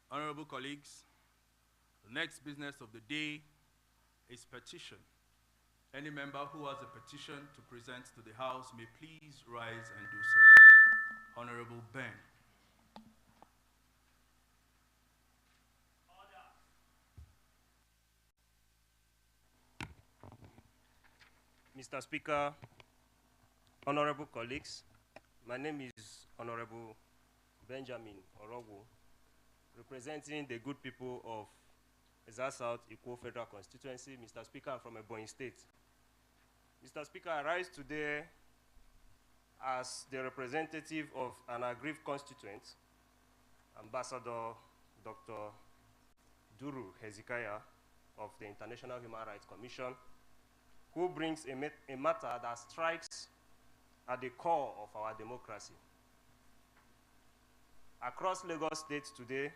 Honorable colleagues, the next business of the day is petition. Any member who has a petition to present to the House may please rise and do so. Honorable Ben. Mr. Speaker, honorable colleagues, my name is Honorable Benjamin Orogwo, representing the good people of Ezza South Ikwo Federal Constituency. Mr. Speaker, I'm from Ebonyi State. Mr. Speaker, I rise today as the representative of an aggrieved constituent, Ambassador Dr. Duru Hezekiah of the International Human Rights Commission, who brings a matter that strikes at the core of our democracy. Across Lagos State today,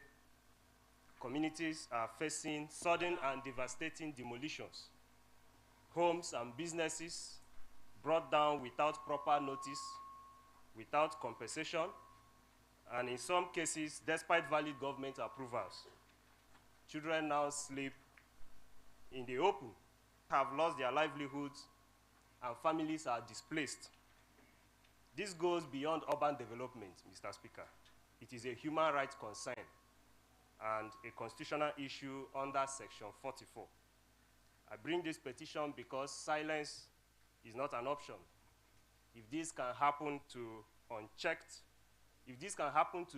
communities are facing sudden and devastating demolitions. Homes and businesses brought down without proper notice, without compensation, and in some cases, despite valid government approvals. Children now sleep in the open, have lost their livelihoods, and families are displaced. This goes beyond urban development, Mr. Speaker. It is a human rights concern and a constitutional issue under Section 44. I bring this petition because silence is not an option. If this can happen to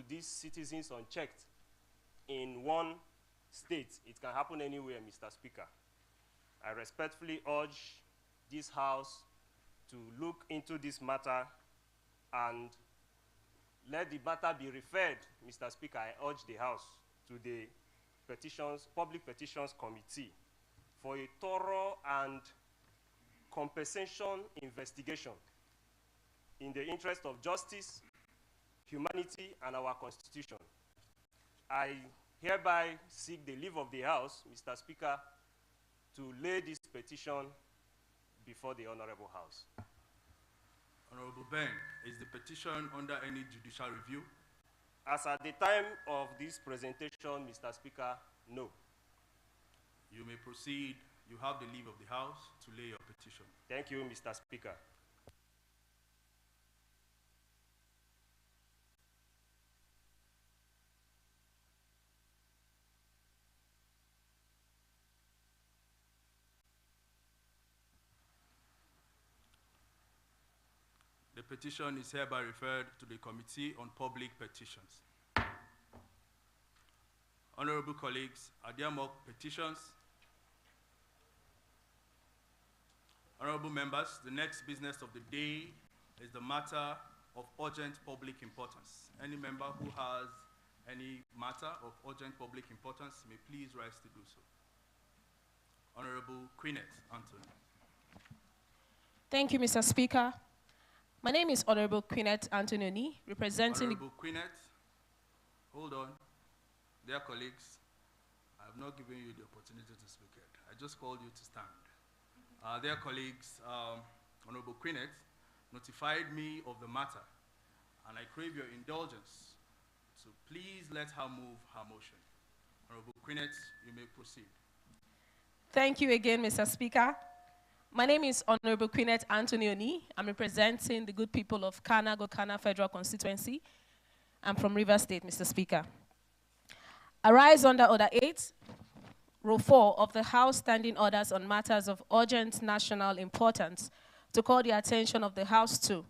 these citizens unchecked in one state, it can happen anywhere, Mr. Speaker. I respectfully urge this House to look into this matter and let the matter be referred, Mr. Speaker. I urge the House to the Public Petitions Committee for a thorough and compensation investigation in the interest of justice, humanity, and our Constitution. I hereby seek the leave of the House, Mr. Speaker, to lay this petition before the Honorable House. Honorable Ben, is the petition under any judicial review? As at the time of this presentation, Mr. Speaker, no. You may proceed. You have the leave of the House to lay your petition. Thank you, Mr. Speaker. The petition is hereby referred to the Committee on Public Petitions. Honorable colleagues, are there more petitions? Honorable members, the next business of the day is the matter of urgent public importance. Any member who has any matter of urgent public importance may please rise to do so. Honorable Queenette Anthony. Thank you, Mr. Speaker. My name is Honorable Queenette Anthony, representing... Honorable Queenette, hold on. Dear colleagues, I have not given you the opportunity to speak yet. I just called you to stand. Dear colleagues, Honorable Queenette notified me of the matter, and I crave your indulgence. So please let her move her motion. Honorable Queenette, you may proceed. Thank you again, Mr. Speaker. My name is Honorable Queenette Anthony. I'm representing the good people of Kana Federal Constituency. I'm from Rivers State, Mr. Speaker. I rise under Order 8, Row 4 of the House Standing Orders on matters of urgent national importance to call the attention of the House to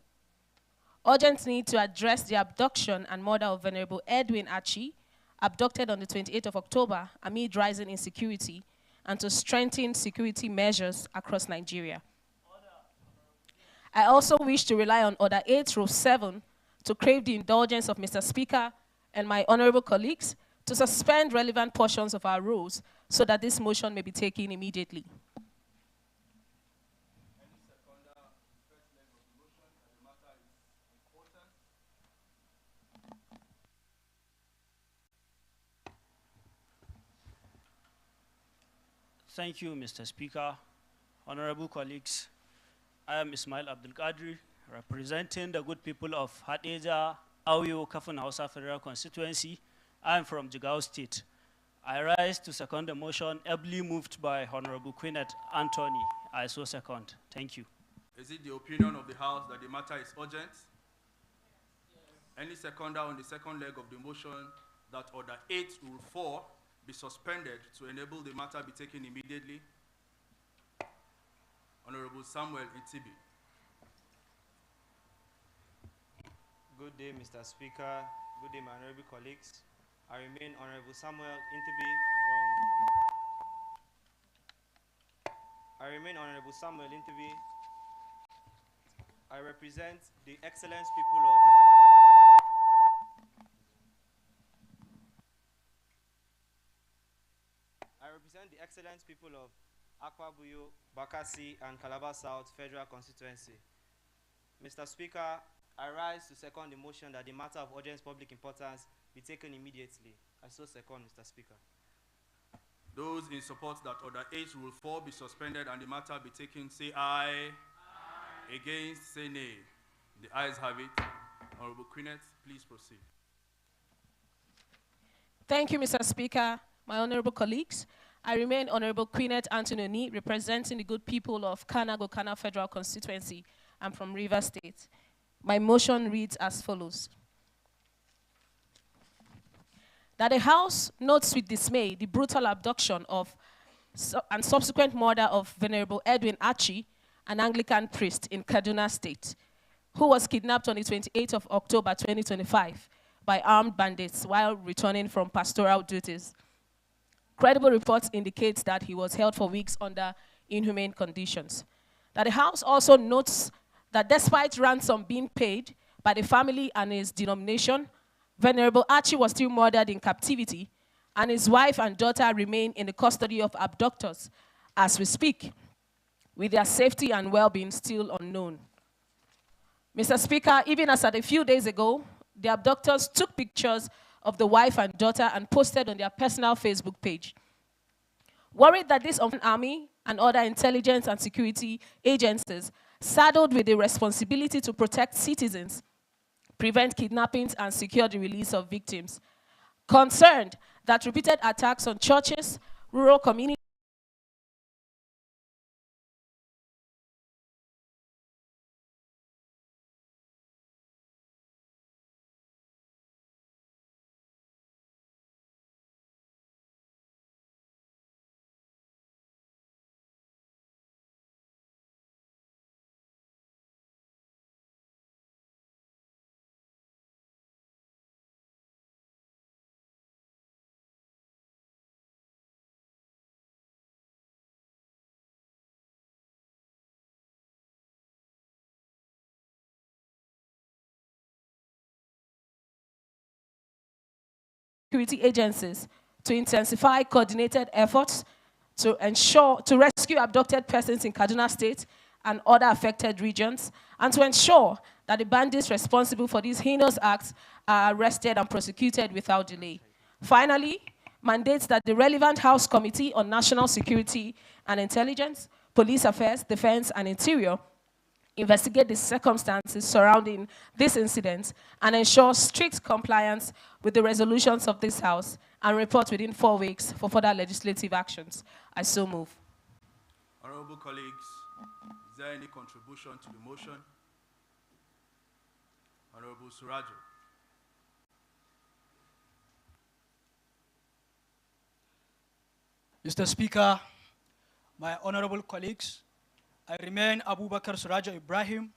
urgent need to address the abduction and murder of Venerable Edwin Achi, abducted on the 28th of October amid rising insecurity, and to strengthen security measures across Nigeria. I also wish to rely on Order 8, Row 7, to crave the indulgence of Mr. Speaker and my honorable colleagues to suspend relevant portions of our rules so that this motion may be taken immediately. Thank you, Mr. Speaker. Honorable colleagues, I am Ismail Abdul Qadri, representing the good people of Hadeja, Auyo, Kafun Hausa Federal Constituency. I am from Jigawa State. I rise to second the motion ably moved by Honorable Queenette Anthony. I so second. Thank you. Is it the opinion of the House that the matter is urgent? Any seconder on the second leg of the motion that Order 8, Rule 4 be suspended to enable the matter be taken immediately? Honorable Samuel Itibi. Good day, Mr. Speaker. Good day, my honorable colleagues. I remain Honorable Samuel Intibi I represent the excellent people of Akwabuyo, Bakassi, and Calabar South Federal Constituency. Mr. Speaker, I rise to second the motion that the matter of urgent public importance be taken immediately. I so second, Mr. Speaker. Those in support that Order 8, Rule 4 be suspended and the matter be taken, say aye. Aye. Against, say nay. The ayes have it. Honorable Queenette, please proceed. Thank you, Mr. Speaker. My honorable colleagues, I remain Honorable Queenette Anthony, representing the good people of Kana Federal Constituency. I'm from Rivers State. My motion reads as follows. That the House notes with dismay the brutal abduction of and subsequent murder of Venerable Edwin Achi, an Anglican priest in Kaduna State, who was kidnapped on the 28th of October 2025 by armed bandits while returning from pastoral duties. Credible reports indicate that he was held for weeks under inhumane conditions. That the House also notes that despite ransom being paid by the family and his denomination, Venerable Achi was still murdered in captivity, and his wife and daughter remain in the custody of abductors as we speak, with their safety and well-being still unknown. Mr. Speaker, even as at a few days ago, the abductors took pictures of the wife and daughter and posted on their personal Facebook page. Worried that this army and other intelligence and security agencies, saddled with the responsibility to protect citizens, prevent kidnappings, and secure the release of victims. Concerned that repeated attacks on churches, rural communities, security agencies to intensify coordinated efforts to rescue abducted persons in Kaduna State and other affected regions, and to ensure that the bandits responsible for these heinous acts are arrested and prosecuted without delay. Finally, mandates that the relevant House Committee on National Security and Intelligence, Police Affairs, Defense, and Interior investigate the circumstances surrounding this incident and ensure strict compliance with the resolutions of this House and report within 4 weeks for further legislative actions. I so move. Honorable colleagues, is there any contribution to the motion? Honorable Surajo. Mr. Speaker, my honorable colleagues, I remain Abubakar Surajo Ibrahim,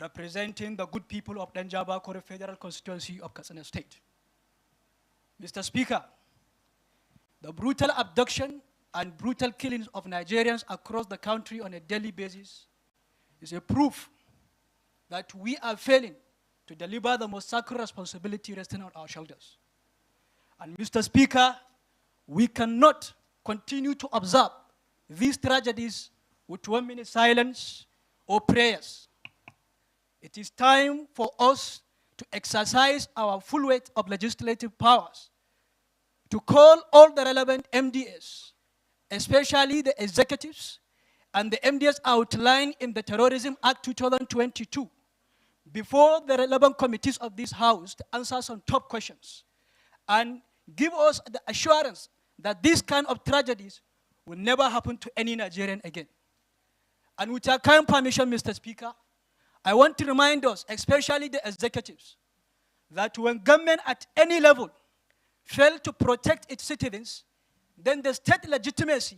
representing the good people of Danjaba Kore Federal Constituency of Katsina State. Mr. Speaker, the brutal abduction and brutal killings of Nigerians across the country on a daily basis is a proof that we are failing to deliver the most sacred responsibility resting on our shoulders. And Mr. Speaker, we cannot continue to observe these tragedies with 1 minute silence or prayers. It is time for us to exercise our full weight of legislative powers to call all the relevant MDAs, especially the executives and the MDAs outlined in the Terrorism Act 2022, before the relevant committees of this House to answer some top questions and give us the assurance that these kind of tragedies will never happen to any Nigerian again. And with your kind permission, Mr. Speaker, I want to remind us, especially the executives, that when government at any level fail to protect its citizens, then the state legitimacy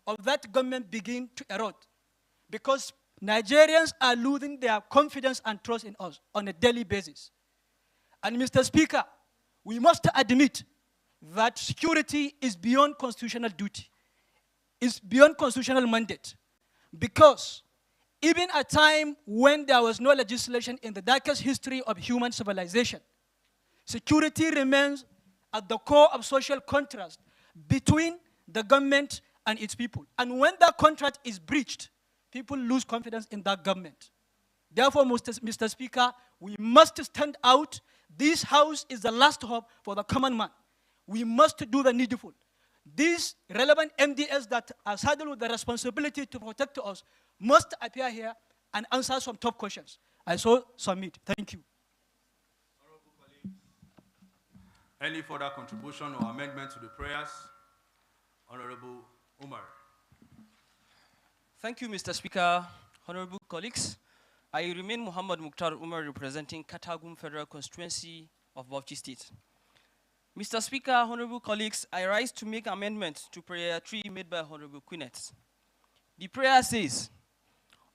of that government begin to erode, because Nigerians are losing their confidence and trust in us on a daily basis. And Mr. Speaker, we must admit that security is beyond constitutional duty, is beyond constitutional mandate, because even at a time when there was no legislation in the darkest history of human civilization, security remains at the core of social contrast between the government and its people. And when that contract is breached, people lose confidence in that government. Therefore, Mr. Speaker, we must stand out. This house is the last hope for the common man. We must do the needful. These relevant MDS that are saddled with the responsibility to protect us must appear here and answer some tough questions. I so submit. Thank you. Any further contribution or amendment to the prayers? Honorable Umar. Thank you, Mr. Speaker. Honorable colleagues, I remain Muhammad Mukhtar Umar, representing Katagum Federal Constituency of Bauchi State. Mr. Speaker, honorable colleagues, I rise to make amendment to prayer 3 made by Honorable Queenet. The prayer says,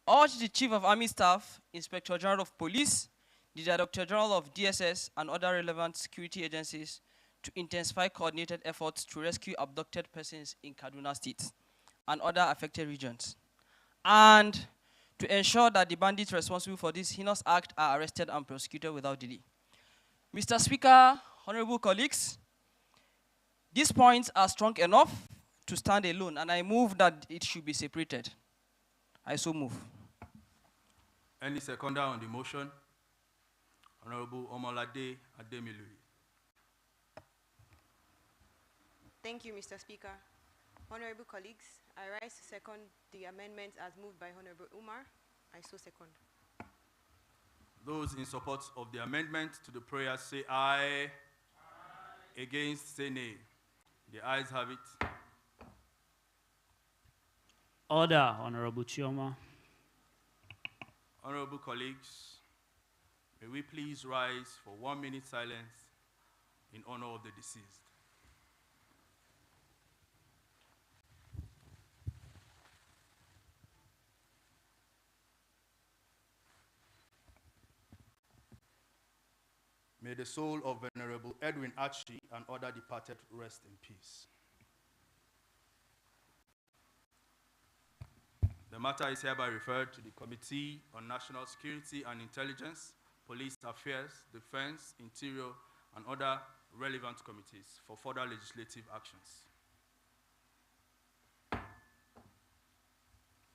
urge the Chief of Army Staff, Inspector General of Police, the Director General of DSS, and other relevant security agencies to intensify coordinated efforts to rescue abducted persons in Kaduna State and other affected regions, and to ensure that the bandits responsible for this heinous act are arrested and prosecuted without delay. Mr. Speaker, honorable colleagues, these points are strong enough to stand alone, and I move that it should be separated. I so move. Any seconder on the motion? Honorable Omalade Ademilui. Thank you, Mr. Speaker. Honorable colleagues, I rise to second the amendment as moved by Honorable Umar. I so second. Those in support of the amendment to the prayer say aye. Aye. Against say nay. The ayes have it. Order, Honorable Chioma. Honorable colleagues, may we please rise for 1 minute silence in honor of the deceased. May the soul of Venerable Edwin Archie and other departed rest in peace. The matter is hereby referred to the Committee on National Security and Intelligence, Police Affairs, Defense, Interior, and other relevant committees for further legislative actions.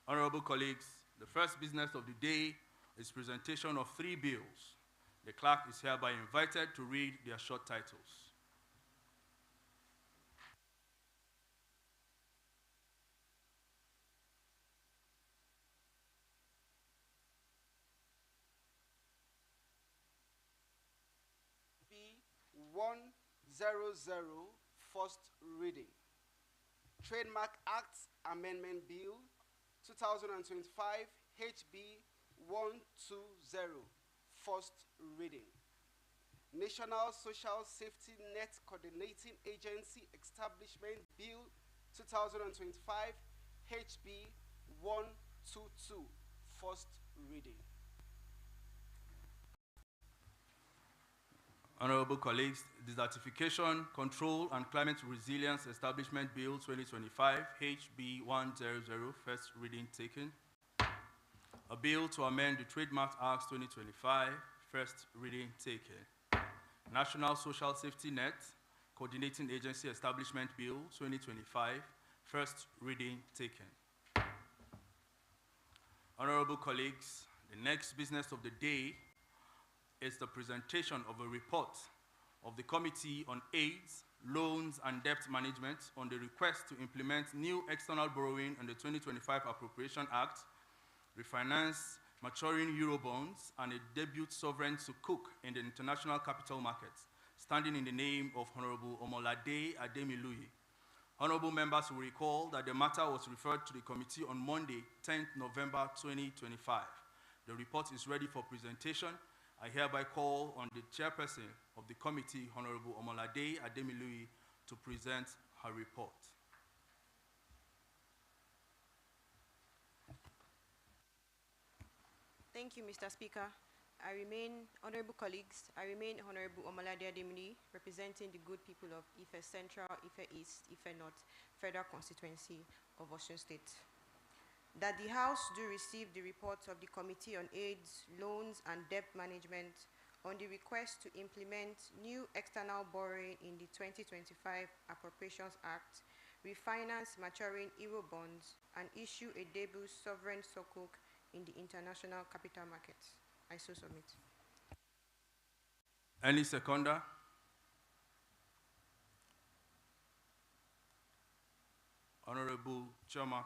Honorable colleagues, the first business of the day is presentation of 3 bills. The clerk is hereby invited to read their short titles. B-100, first reading. Trademark Act Amendment Bill 2025 HB 120, first reading. National Social Safety Net Coordinating Agency Establishment Bill 2025 HB 122, first reading. Honorable colleagues, Desertification, Control, and Climate Resilience Establishment Bill 2025 HB 100, first reading taken. A bill to amend the Trademark Act 2025, first reading taken. National Social Safety Net Coordinating Agency Establishment Bill 2025, first reading taken. Honorable colleagues, the next business of the day is the presentation of a report of the Committee on AIDS, Loans, and Debt Management on the request to implement new external borrowing in the 2025 Appropriation Act, refinance maturing Eurobonds, and a debut sovereign sukuk in the international capital markets, standing in the name of Honorable Omolade Ademiluyi. Honorable members will recall that the matter was referred to the committee on Monday, 10th November 2025. The report is ready for presentation. I hereby call on the chairperson of the committee, Honorable Omolade Ademiluyi, to present her report. Thank you, Mr. Speaker. Honorable colleagues, I remain Honorable Omolade Ademiluyi, representing the good people of Ife Central, Ife East, Ife North, Federal Constituency of Osun State. That the House do receive the report of the Committee on AIDS, Loans and Debt Management on the request to implement new external borrowing in the 2025 Appropriations Act, refinance maturing Euro bonds, and issue a debut sovereign sukuk in the international capital markets. I so submit. Any seconder? Honorable Choma.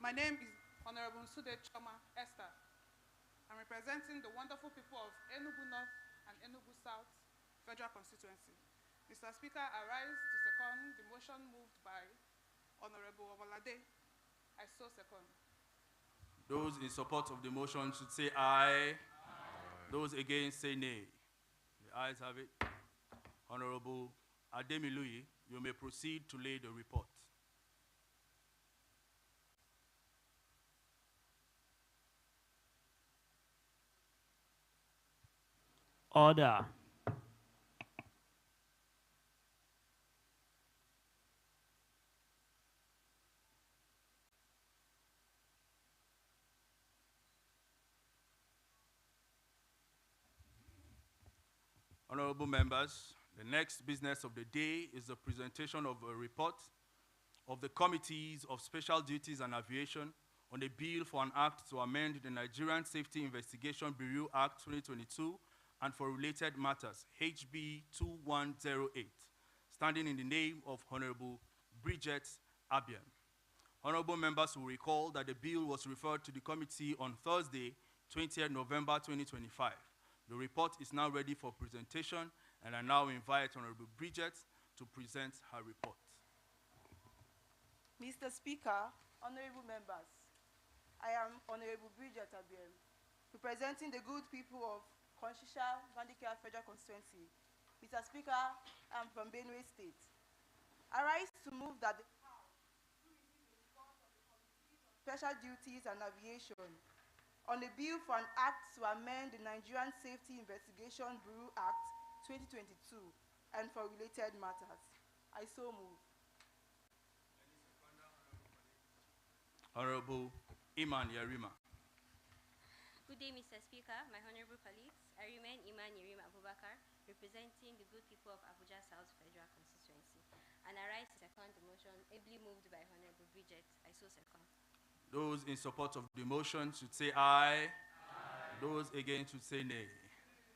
My name is Honorable Sude Choma Esther. I'm representing the wonderful people of Enugu North and Enugu South Federal Constituency. Mr. Speaker, I rise to second the motion moved by Honorable Omolade. I so second. Those in support of the motion should say aye. Those against say nay. The ayes have it. Honorable Ademiluyi, you may proceed to lay the report. Order. Honorable members, the next business of the day is the presentation of a report of the Committees of Special Duties and Aviation on a bill for an act to amend the Nigerian Safety Investigation Bureau Act 2022 and for related matters, HB 2108, standing in the name of Honorable Bridget Abiam. Honorable members will recall that the bill was referred to the committee on Thursday, 20th November 2025. The report is now ready for presentation, and I now invite Honorable Bridget to present her report. Mr. Speaker, honorable members, I am Honorable Bridget Abiam, representing the good people of Konshisha Vandika Federal Constituency. Mr. Speaker, I am from Benue State. I rise to move that the House receive the report of the Committee on Special Duties and Aviation on a bill for an act to amend the Nigerian Safety Investigation Bureau Act 2022 and for related matters. I so move. Honorable Iman Yarima. Good day, Mr. Speaker, my honorable colleagues. I remain Iman Yarima Abubakar, representing the good people of Abuja South Federal Constituency. And I rise to second the motion ably moved by Honorable Bridget. I so second. Those in support of the motion should say aye. Those against should say nay.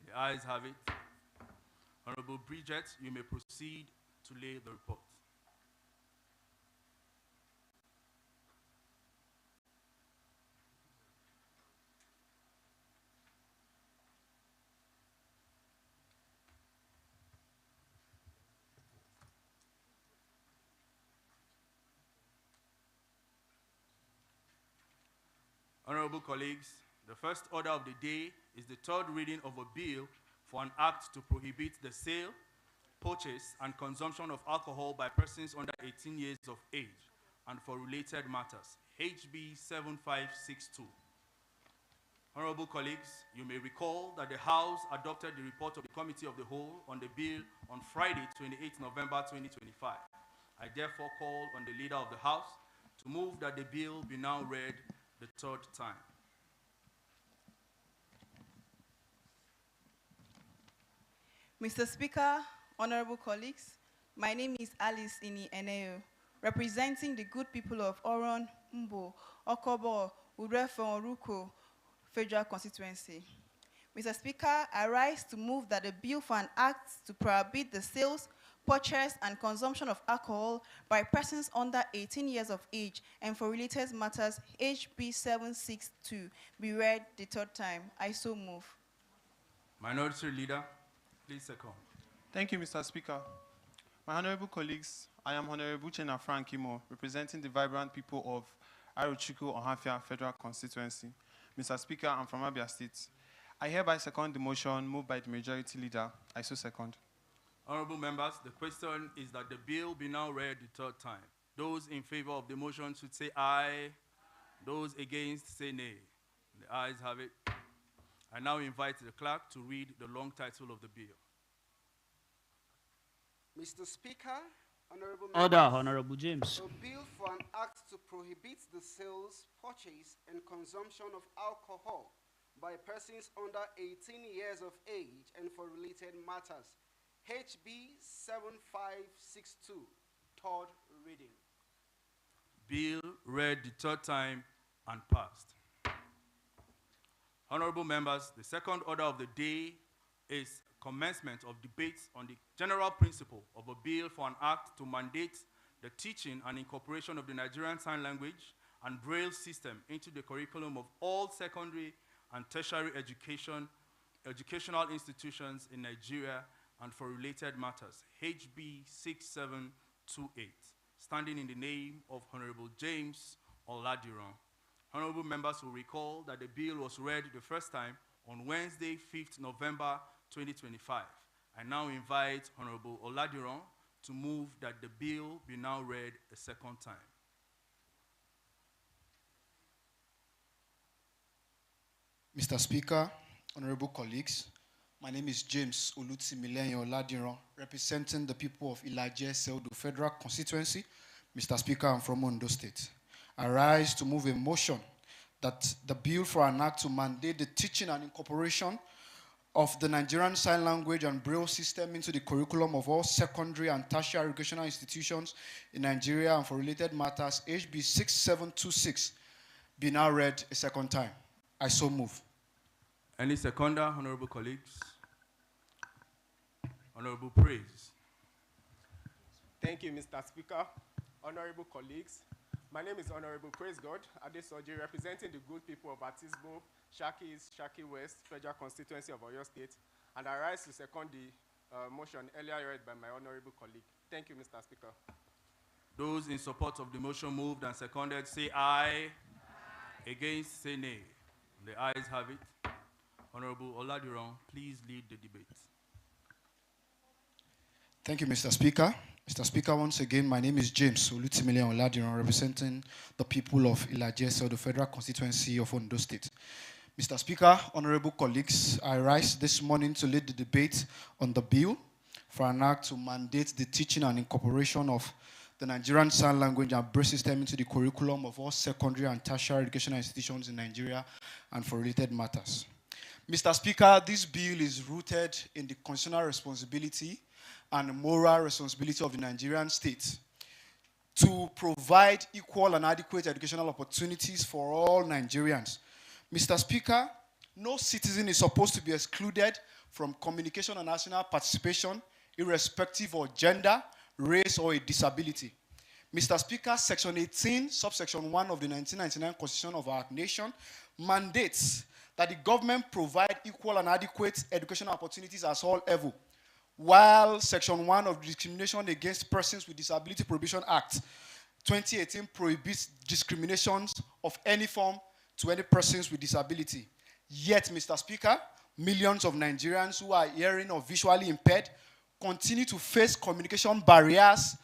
The ayes have it. Honorable Bridget, you may proceed to lay the report. Honorable colleagues, the first order of the day is the third reading of a bill for an act to prohibit the sale, purchase, and consumption of alcohol by persons under 18 years of age and for related matters, HB 7562. Honorable colleagues, you may recall that the House adopted the report of the Committee of the Whole on the bill on Friday, 28 November 2025. I therefore call on the Leader of the House to move that the bill be now read the third time. Mr. Speaker, honorable colleagues, my name is Alice Ini Eneo, representing the good people of Oron, Mbo, Okobo, Urefo, Ruko, Federal Constituency. Mr. Speaker, I rise to move that the bill for an act to prohibit the sales, purchase, and consumption of alcohol by persons under 18 years of age, and for related matters, HB 762, be read the third time. I so move. Minority Leader, please second. Thank you, Mr. Speaker. My honorable colleagues, I am Honorable Chena Frank Imo, representing the vibrant people of Arochukwu Ohafia Federal Constituency. Mr. Speaker, I'm from Abia State. I hereby second the motion moved by the Majority Leader. I so second. Honorable members, the question is that the bill be now read the third time. Those in favor of the motion should say aye. Those against say nay. The ayes have it. I now invite the clerk to read the long title of the bill. Mr. Speaker, honorable Order, members, Honorable James. a bill for an act to prohibit the sales, purchase, and consumption of alcohol by persons under 18 years of age and for related matters. HB 7562, third reading. Bill read the third time and passed. Honorable members, the second order of the day is commencement of debates on the general principle of a bill for an act to mandate the teaching and incorporation of the Nigerian Sign Language and Braille system into the curriculum of all secondary and tertiary educational institutions in Nigeria and for related matters, HB 6728, standing in the name of Honorable James Oladiran. Honorable members will recall that the bill was read the first time on Wednesday, 5th November 2025. I now invite Honorable Oladiran to move that the bill be now read a second time. Mr. Speaker, honorable colleagues, my name is James Olutsimileyin Oladiran, representing the people of Ilaje Seldo Federal Constituency. Mr. Speaker, I'm from Ondo State. I rise to move a motion that the bill for an act to mandate the teaching and incorporation of the Nigerian Sign Language and Braille system into the curriculum of all secondary and tertiary educational institutions in Nigeria and for related matters, HB 6726, be now read a second time. I so move. Any seconder, honorable colleagues? Honorable Praise. Thank you, Mr. Speaker. Honorable colleagues, my name is Honorable Praise God Adesoji, representing the good people of Atisbo, Shaki East, Shaki West, Federal Constituency of Oyo State, and I rise to second the motion earlier read by my honorable colleague. Thank you, Mr. Speaker. Those in support of the motion moved and seconded say aye. Aye. Against say nay. The ayes have it. Honorable Oladiran, please lead the debate. Thank you, Mr. Speaker. Mr. Speaker, once again, my name is James Olutimile Oladiran, representing the people of Ilaje Seldo Federal Constituency of Ondo State. Mr. Speaker, honorable colleagues, I rise this morning to lead the debate on the bill for an act to mandate the teaching and incorporation of the Nigerian Sign Language and Braille system into the curriculum of all secondary and tertiary educational institutions in Nigeria and for related matters. Mr. Speaker, this bill is rooted in the constitutional responsibility and moral responsibility of the Nigerian state to provide equal and adequate educational opportunities for all Nigerians. Mr. Speaker, no citizen is supposed to be excluded from communication and national participation, irrespective of gender, race, or a disability. Mr. Speaker, Section 18, subsection 1 of the 1999 Constitution of our nation mandates that the government provide equal and adequate educational opportunities at all levels, while Section 1 of the Discrimination Against Persons with Disability Prohibition Act 2018 prohibits discriminations of any form to any persons with disability. Yet, Mr. Speaker, millions of Nigerians who are hearing or visually impaired continue to face communication barriers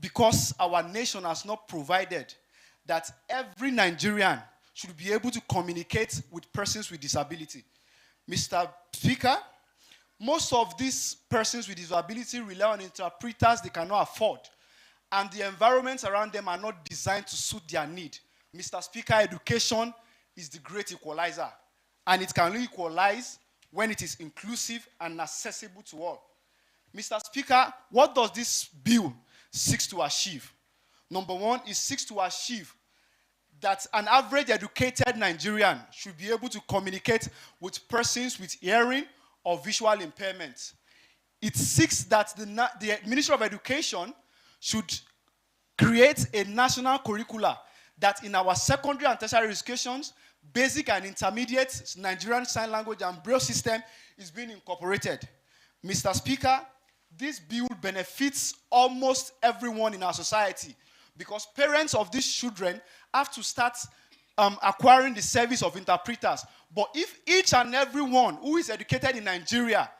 because our nation has not provided that every Nigerian should be able to communicate with persons with disability. Mr. Speaker, most of these persons with disability rely on interpreters they cannot afford, and the environments around them are not designed to suit their need. Mr. Speaker, education is the great equalizer, and it can only equalize when it is inclusive and accessible to all. Mr. Speaker, what does this bill seek to achieve? Number one, it seeks to achieve that an average educated Nigerian should be able to communicate with persons with hearing or visual impairment. It seeks that the Ministry of Education should create a national curricula that in our secondary and tertiary educations, basic and intermediate Nigerian Sign Language and Braille system is being incorporated. Mr. Speaker, this bill benefits almost everyone in our society because parents of these children have to start acquiring the service of interpreters. But if each and everyone who is educated in Nigeria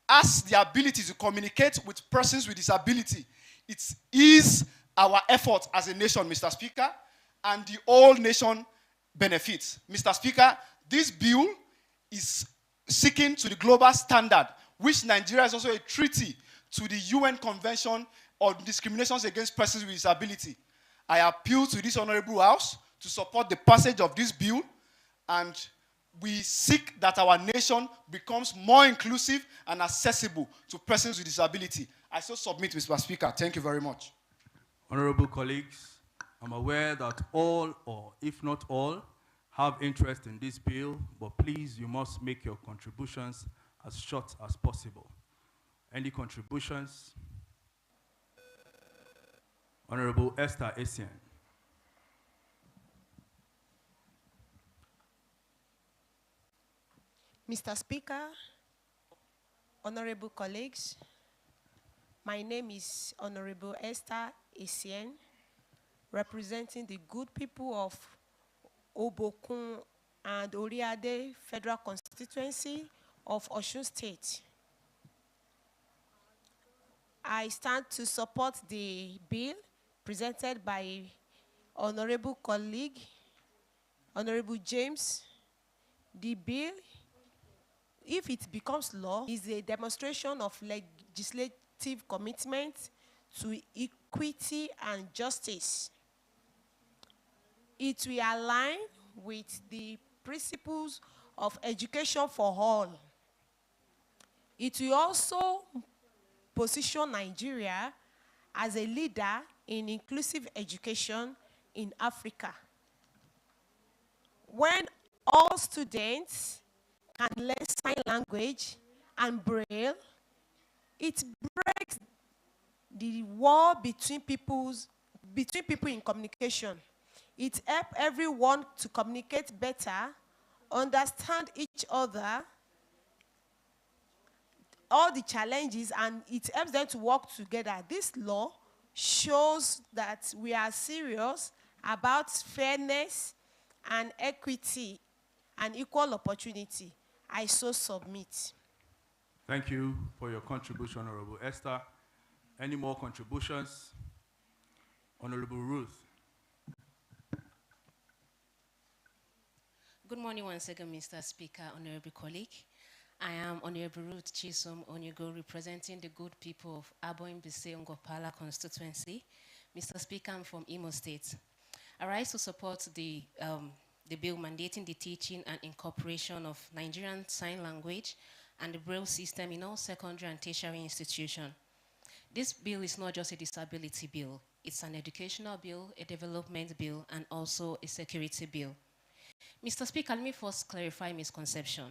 has the ability to communicate with persons with disability, it is our effort as a nation, Mr. Speaker, and the whole nation benefits. Mr. Speaker, this bill is seeking to the global standard, which Nigeria is also a treaty to the UN Convention on Discriminations Against Persons with Disability. I appeal to this Honorable House to support the passage of this bill, and we seek that our nation becomes more inclusive and accessible to persons with disability. I so submit, Mr. Speaker. Thank you very much. Honorable colleagues, I'm aware that all, or if not all, have interest in this bill, but please, you must make your contributions as short as possible. Any contributions? Honorable Esther Essien. Mr. Speaker, honorable colleagues, my name is Honorable Esther Essien, representing the good people of Obokun and Oriade Federal Constituency of Osun State. I stand to support the bill presented by honorable colleague, Honorable James. The bill, if it becomes law, is a demonstration of legislative commitment to equity and justice. It will align with the principles of education for all. It will also position Nigeria as a leader in inclusive education in Africa. When all students can learn sign language and Braille, it breaks the wall between people in communication. It helps everyone to communicate better, understand each other, all the challenges, and it helps them to work together. This law shows that we are serious about fairness and equity and equal opportunity. I so submit. Thank you for your contribution, Honorable Esther. Any more contributions? Honorable Ruth. Good morning once again, Mr. Speaker, honorable colleague. I am Honorable Ruth Chisom Onyego, representing the good people of Aboim-Bise-Ngopala constituency. Mr. Speaker, I'm from Imo State. I rise to support the bill mandating the teaching and incorporation of Nigerian Sign Language and the Braille system in all secondary and tertiary institutions. This bill is not just a disability bill. It's an educational bill, a development bill, and also a security bill. Mr. Speaker, let me first clarify misconception.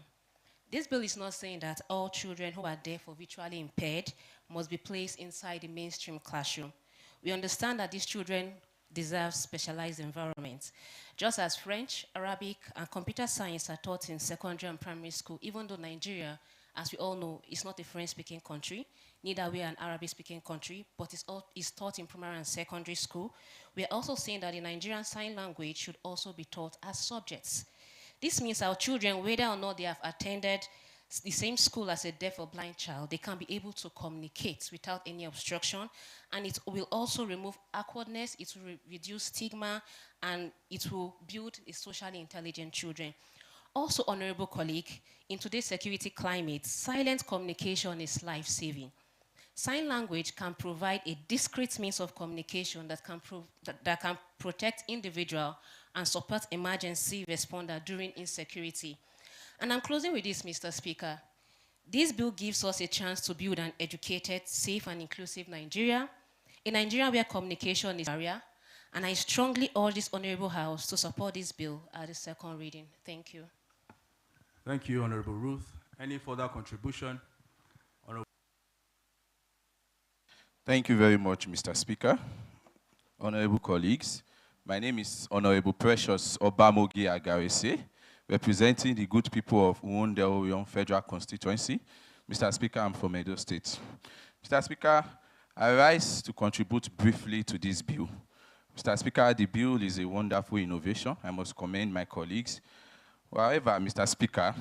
This bill is not saying that all children who are deaf or visually impaired must be placed inside the mainstream classroom. We understand that these children deserve specialized environments. Just as French, Arabic, and computer science are taught in secondary and primary school, even though Nigeria, as we all know, is not a French-speaking country, neither we are an Arabic-speaking country, but it's taught in primary and secondary school. We are also saying that the Nigerian Sign Language should also be taught as subjects. This means our children, whether or not they have attended the same school as a deaf or blind child, they can be able to communicate without any obstruction, and it will also remove awkwardness, it will reduce stigma, and it will build a socially intelligent children. Also, honorable colleague, in today's security climate, silent communication is life-saving. Sign language can provide a discrete means of communication that can protect individual and support emergency responder during insecurity. And I'm closing with this, Mr. Speaker. This bill gives us a chance to build an educated, safe, and inclusive Nigeria, a Nigeria where communication is a barrier, and I strongly urge this Honorable House to support this bill at the second reading. Thank you. Thank you, Honorable Ruth. Any further contribution? Thank you very much, Mr. Speaker. Honorable colleagues, my name is Honorable Precious Obamogi Agarese, representing the good people of Uwonde-Orion Federal Constituency. Mr. Speaker, I'm from Edo State. Mr. Speaker, I rise to contribute briefly to this bill. Mr. Speaker, the bill is a wonderful innovation. I must commend my colleagues. However, Mr. Speaker,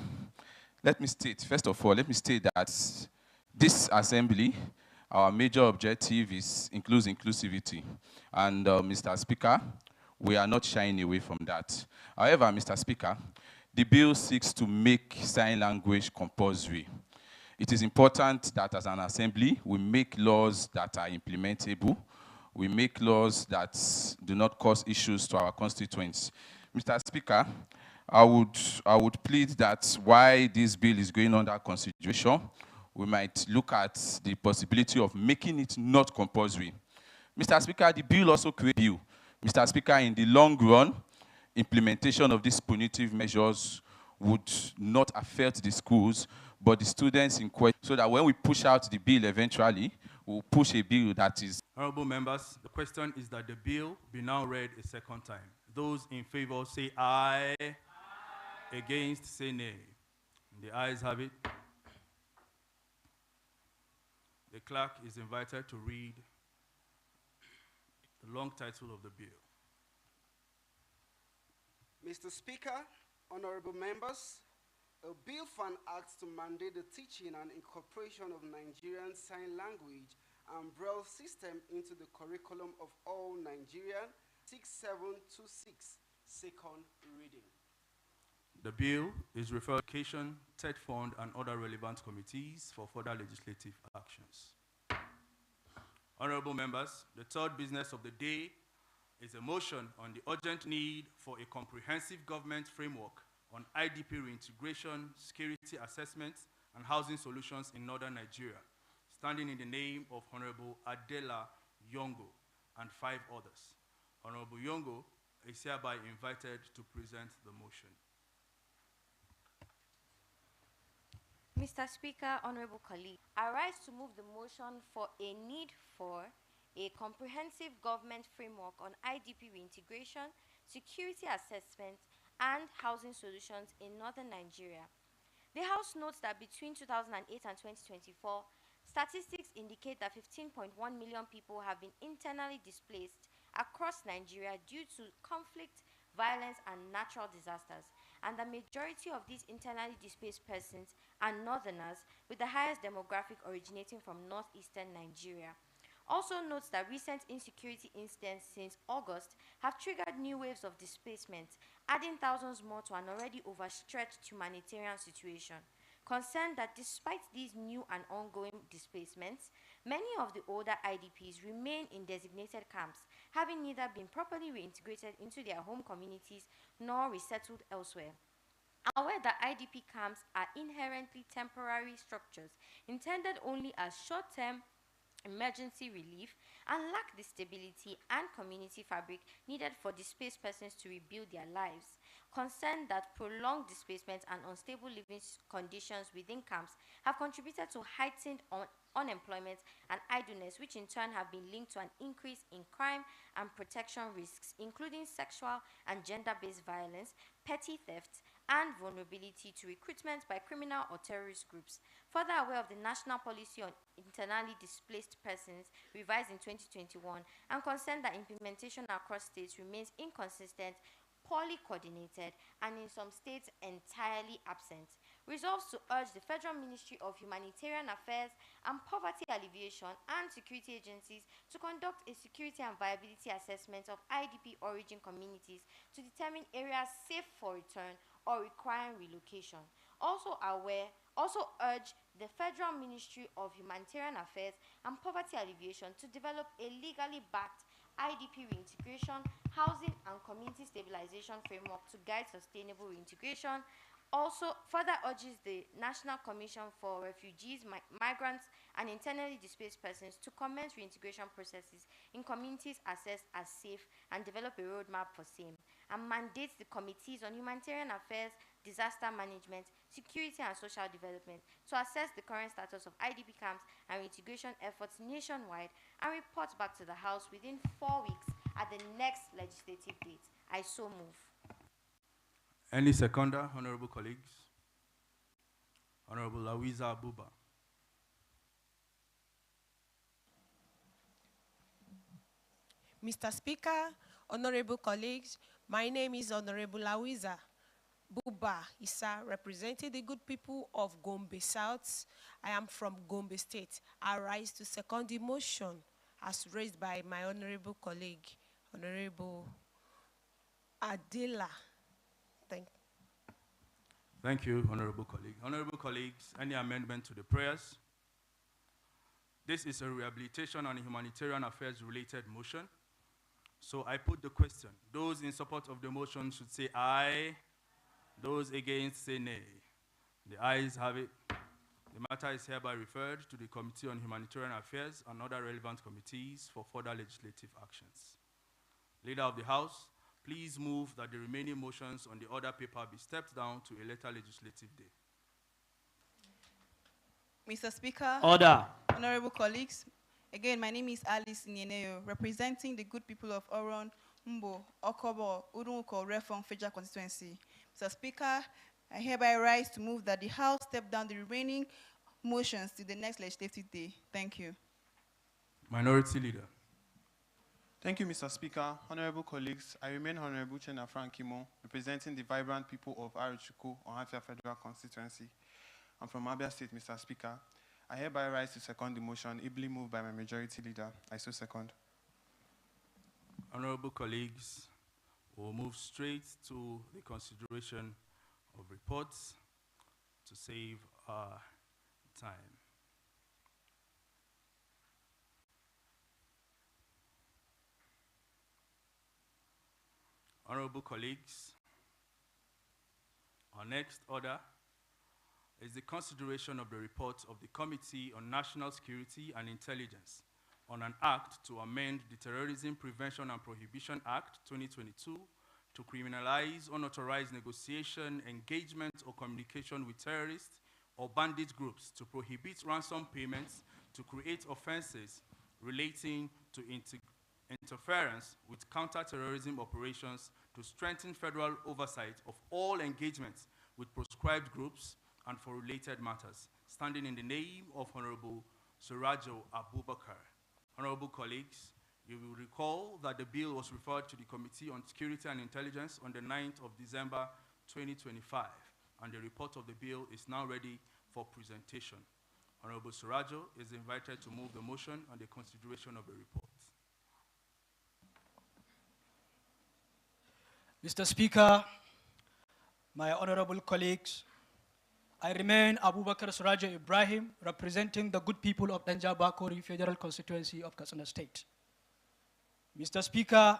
first of all, let me state that this assembly, our major objective includes inclusivity. And Mr. Speaker, we are not shying away from that. However, Mr. Speaker, the bill seeks to make sign language compulsory. It is important that as an assembly, we make laws that are implementable. We make laws that do not cause issues to our constituents. Mr. Speaker, I would plead that while this bill is going under consideration, we might look at the possibility of making it not compulsory. Mr. Speaker, the bill also creates a bill. Mr. Speaker, in the long run, implementation of these punitive measures would not affect the schools, but the students in question, so that when we push out the bill eventually, we'll push a bill that is... Honorable members, the question is that the bill be now read a second time. Those in favor say aye. Aye. Against say nay. The ayes have it. The clerk is invited to read the long title of the bill. Mr. Speaker, honorable members, a bill for an act to mandate the teaching and incorporation of Nigerian Sign Language and Braille system into the curriculum of all Nigerian, 6726, second reading. The bill is referred to Education, TED Fund, and other relevant committees for further legislative actions. Honorable members, the third business of the day is a motion on the urgent need for a comprehensive government framework on IDP reintegration, security assessment, and housing solutions in northern Nigeria, standing in the name of Honorable Adela Yongo and 5 others. Honorable Yongo is hereby invited to present the motion. Mr. Speaker, honorable colleagues, I rise to move the motion for a need for a comprehensive government framework on IDP reintegration, security assessment, and housing solutions in northern Nigeria. The House notes that between 2008 and 2024, statistics indicate that 15.1 million people have been internally displaced across Nigeria due to conflict, violence, and natural disasters, and the majority of these internally displaced persons are northerners, with the highest demographic originating from northeastern Nigeria. Also notes that recent insecurity incidents since August have triggered new waves of displacement, adding thousands more to an already overstretched humanitarian situation. Concerned that despite these new and ongoing displacements, many of the older IDPs remain in designated camps, having neither been properly reintegrated into their home communities nor resettled elsewhere. Aware that IDP camps are inherently temporary structures intended only as short-term emergency relief and lack the stability and community fabric needed for displaced persons to rebuild their lives. Concerned that prolonged displacement and unstable living conditions within camps have contributed to heightened unemployment and idleness, which in turn have been linked to an increase in crime and protection risks, including sexual and gender-based violence, petty theft, and vulnerability to recruitment by criminal or terrorist groups. Further aware of the National Policy on Internally Displaced Persons, revised in 2021, and concerned that implementation across states remains inconsistent, poorly coordinated, and in some states entirely absent, resolves to urge the Federal Ministry of Humanitarian Affairs and Poverty Alleviation and security agencies to conduct a security and viability assessment of IDP origin communities to determine areas safe for return or requiring relocation. Also urge the Federal Ministry of Humanitarian Affairs and Poverty Alleviation to develop a legally backed IDP reintegration, housing, and community stabilization framework to guide sustainable reintegration. Also, further urges the National Commission for Refugees, Migrants, and Internally Displaced Persons to commence reintegration processes in communities assessed as safe and develop a roadmap for same, and mandates the Committees on Humanitarian Affairs, Disaster Management, Security, and Social Development to assess the current status of IDP camps and reintegration efforts nationwide and report back to the House within 4 weeks at the next legislative date. I so move. Any seconder, honorable colleagues? Honorable Lawiza Abuba. Mr. Speaker, honorable colleagues, my name is Honorable Lawiza Buba Issa, representing the good people of Gombe South. I am from Gombe State. I rise to second the motion as raised by my honorable colleague, Honorable Adela. Thank you, honorable colleague. Honorable colleagues, any amendment to the prayers? This is a rehabilitation and humanitarian affairs related motion. So I put the question. Those in support of the motion should say aye. Those against say nay. The ayes have it. The matter is hereby referred to the Committee on Humanitarian Affairs and other relevant committees for further legislative actions. Leader of the House, please move that the remaining motions on the order paper be stepped down to a later legislative day. Mr. Speaker. Order. Honorable colleagues, again, my name is Alice Nyeneo, representing the good people of Oron, Mbo, Okobo, Udunko, Reform Federal Constituency. Mr. Speaker, I hereby rise to move that the House step down the remaining motions to the next legislative day. Thank you. Minority Leader. Thank you, Mr. Speaker. Honorable colleagues, I remain Honorable Chena Frankimo, representing the vibrant people of Aruchuku, Ohafia Federal Constituency. I'm from Abia State, Mr. Speaker. I hereby rise to second the motion, ably moved by my majority leader. I so second. Honorable colleagues, we'll move straight to the consideration of reports to save time. Honorable colleagues, our next order is the consideration of the report of the Committee on National Security and Intelligence on an act to amend the Terrorism Prevention and Prohibition Act 2022 to criminalize unauthorized negotiation, engagement, or communication with terrorists or bandit groups, to prohibit ransom payments, to create offenses relating to interference with counter-terrorism operations, to strengthen federal oversight of all engagements with proscribed groups, and for related matters, standing in the name of Honorable Surajo Abubakar. Honorable colleagues, you will recall that the bill was referred to the Committee on Security and Intelligence on the 9th of December 2025, and the report of the bill is now ready for presentation. Honorable Surajo is invited to move the motion on the consideration of the report. Mr. Speaker, my honorable colleagues, I remain Abubakar Surajo Ibrahim, representing the good people of Danja Bakori Federal Constituency of Katsina State. Mr. Speaker,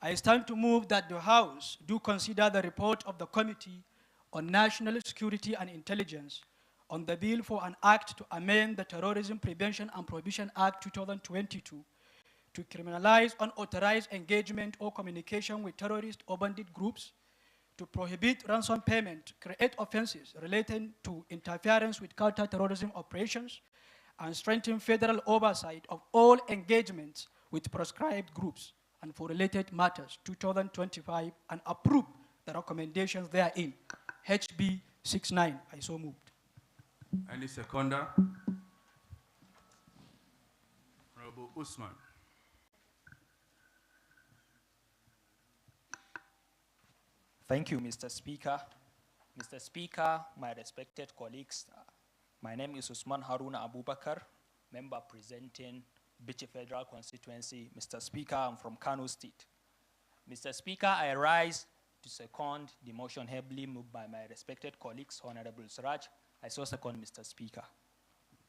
I stand to move that the House do consider the report of the Committee on National Security and Intelligence on the bill for an act to amend the Terrorism Prevention and Prohibition Act 2022 to criminalize unauthorized engagement or communication with terrorist or bandit groups, to prohibit ransom payment, create offenses relating to interference with counter-terrorism operations, and strengthen federal oversight of all engagements with proscribed groups, and for related matters, 2025, and approve the recommendations therein. HB 69, I so moved. Any seconder? Honorable Usman. Thank you, Mr. Speaker. Mr. Speaker, my respected colleagues, my name is Usman Haruna Abubakar, member presenting Bichi Federal Constituency. Mr. Speaker, I'm from Kano State. Mr. Speaker, I rise to second the motion heavily moved by my respected colleagues, Honorable Siraj. I so second, Mr. Speaker.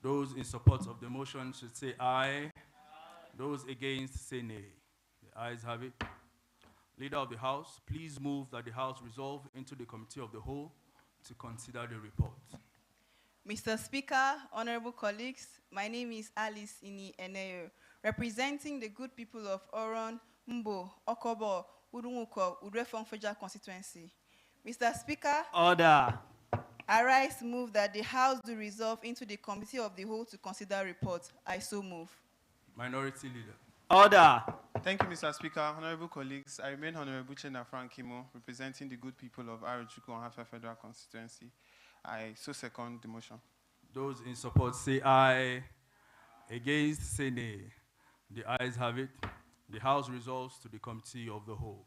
Those in support of the motion should say aye. Those against say nay. The ayes have it. Leader of the House, please move that the House resolve into the Committee of the Whole to consider the report. Mr. Speaker, honorable colleagues, my name is Alice Ini Eneo, representing the good people of Oron, Mbo, Okobo, Udunguko, Udrefong Federal Constituency. Mr. Speaker, Order. I rise to move that the House do resolve into the Committee of the Whole to consider report. I so move. Minority Leader. Order. Thank you, Mr. Speaker. Honorable colleagues, I remain Honorable Chena Frankimo, representing the good people of Arochukwu and Hafia Federal Constituency. I so second the motion. Those in support say aye. Against say nay. The ayes have it. The House resolves to the Committee of the Whole.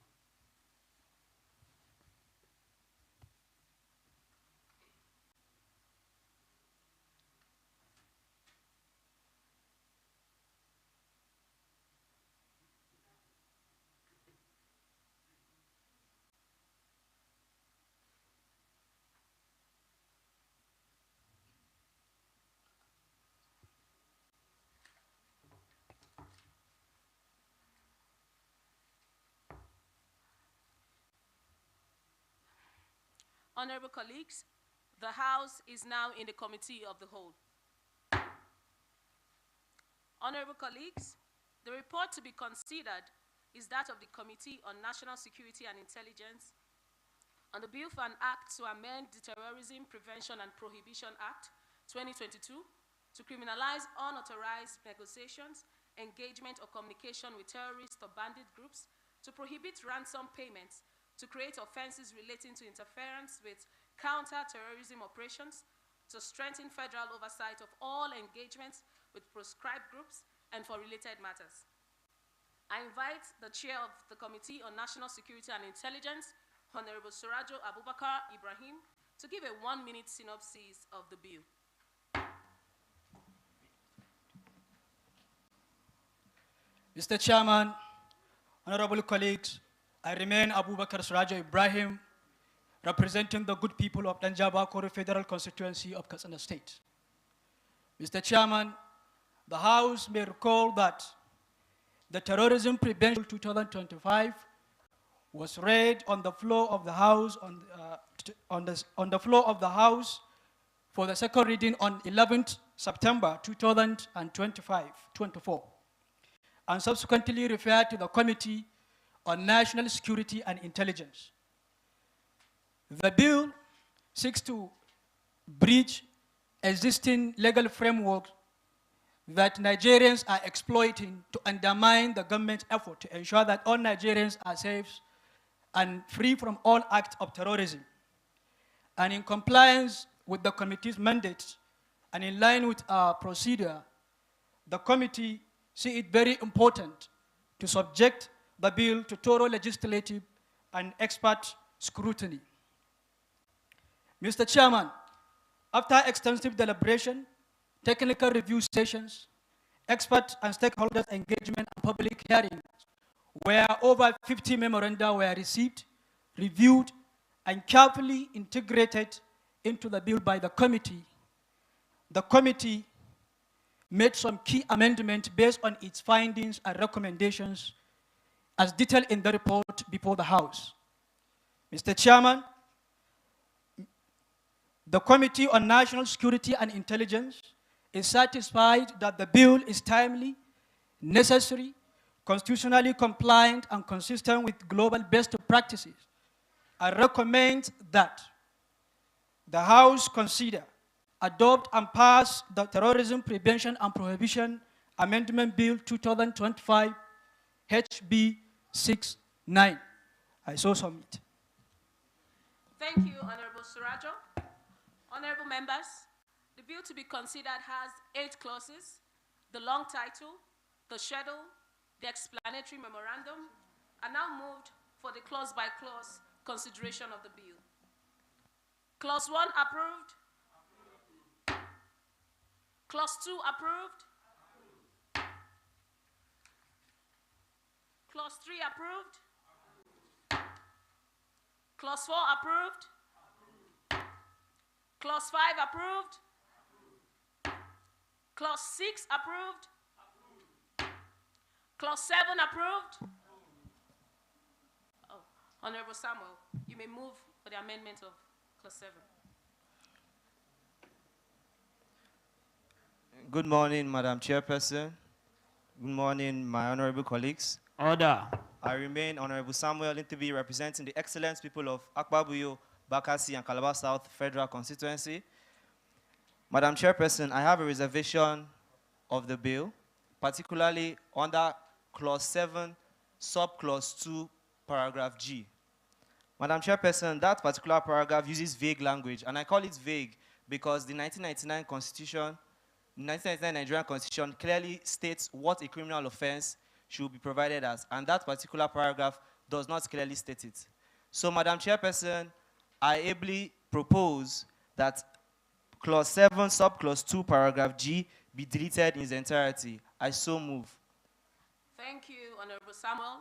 Honorable colleagues, the House is now in the Committee of the Whole. Honorable colleagues, the report to be considered is that of the Committee on National Security and Intelligence on the Bill for an Act to amend the Terrorism Prevention and Prohibition Act 2022 to criminalize unauthorized negotiations, engagement, or communication with terrorist or bandit groups, to prohibit ransom payments, to create offenses relating to interference with counter-terrorism operations, to strengthen federal oversight of all engagements with proscribed groups, and for related matters. I invite the Chair of the Committee on National Security and Intelligence, Honorable Surajo Abubakar Ibrahim, to give a 1-minute synopsis of the bill. Mr. Chairman, honorable colleagues, I remain Abubakar Surajo Ibrahim, representing the good people of Danjaba Kore Federal Constituency of Katsina State. Mr. Chairman, the House may recall that the Terrorism Prevention 2025 was read on the floor of the House on the floor of the House for the second reading on 11th September 2024, and subsequently referred to the Committee on National Security and Intelligence. The bill seeks to bridge existing legal frameworks that Nigerians are exploiting to undermine the government's effort to ensure that all Nigerians are safe and free from all acts of terrorism. And in compliance with the committee's mandate and in line with our procedure, the committee see it very important to subject the bill to thorough legislative and expert scrutiny. Mr. Chairman, after extensive deliberation, technical review sessions, expert and stakeholders engagement and public hearings, where over 50 memoranda were received, reviewed, and carefully integrated into the bill by the committee made some key amendments based on its findings and recommendations as detailed in the report before the House. Mr. Chairman, the Committee on National Security and Intelligence is satisfied that the bill is timely, necessary, constitutionally compliant, and consistent with global best practices. I recommend that the House consider, adopt, and pass the Terrorism Prevention and Prohibition Amendment Bill 2025, HB 69. I so submit. Thank you, Honorable Surajo. Honorable members, the bill to be considered has 8 clauses: the long title, the schedule, the explanatory memorandum, are now moved for the clause-by-clause consideration of the bill. Clause 1 approved. Clause 2 approved. Clause 3 approved. Clause 4 approved. Clause 5 approved. Clause 6 approved. Clause 7 approved. Oh, Honorable Samuel, you may move for the amendment of Clause 7. Good morning, Madam Chairperson. Good morning, my honorable colleagues. Order. I remain Honorable Samuel Intibi, representing the excellent people of Akbabuyo, Bakassi, and Calabar South Federal Constituency. Madam Chairperson, I have a reservation of the bill particularly under Clause 7, Subclause 2, Paragraph G. Madam Chairperson, that particular paragraph uses vague language, and I call it vague because the 1999 Constitution, the 1999 Nigerian Constitution clearly states what a criminal offense should be provided as, and that particular paragraph does not clearly state it. So, Madam Chairperson, I ably propose that Clause 7, Subclause 2, Paragraph G be deleted in its entirety. I so move. Thank you, Honorable Samuel.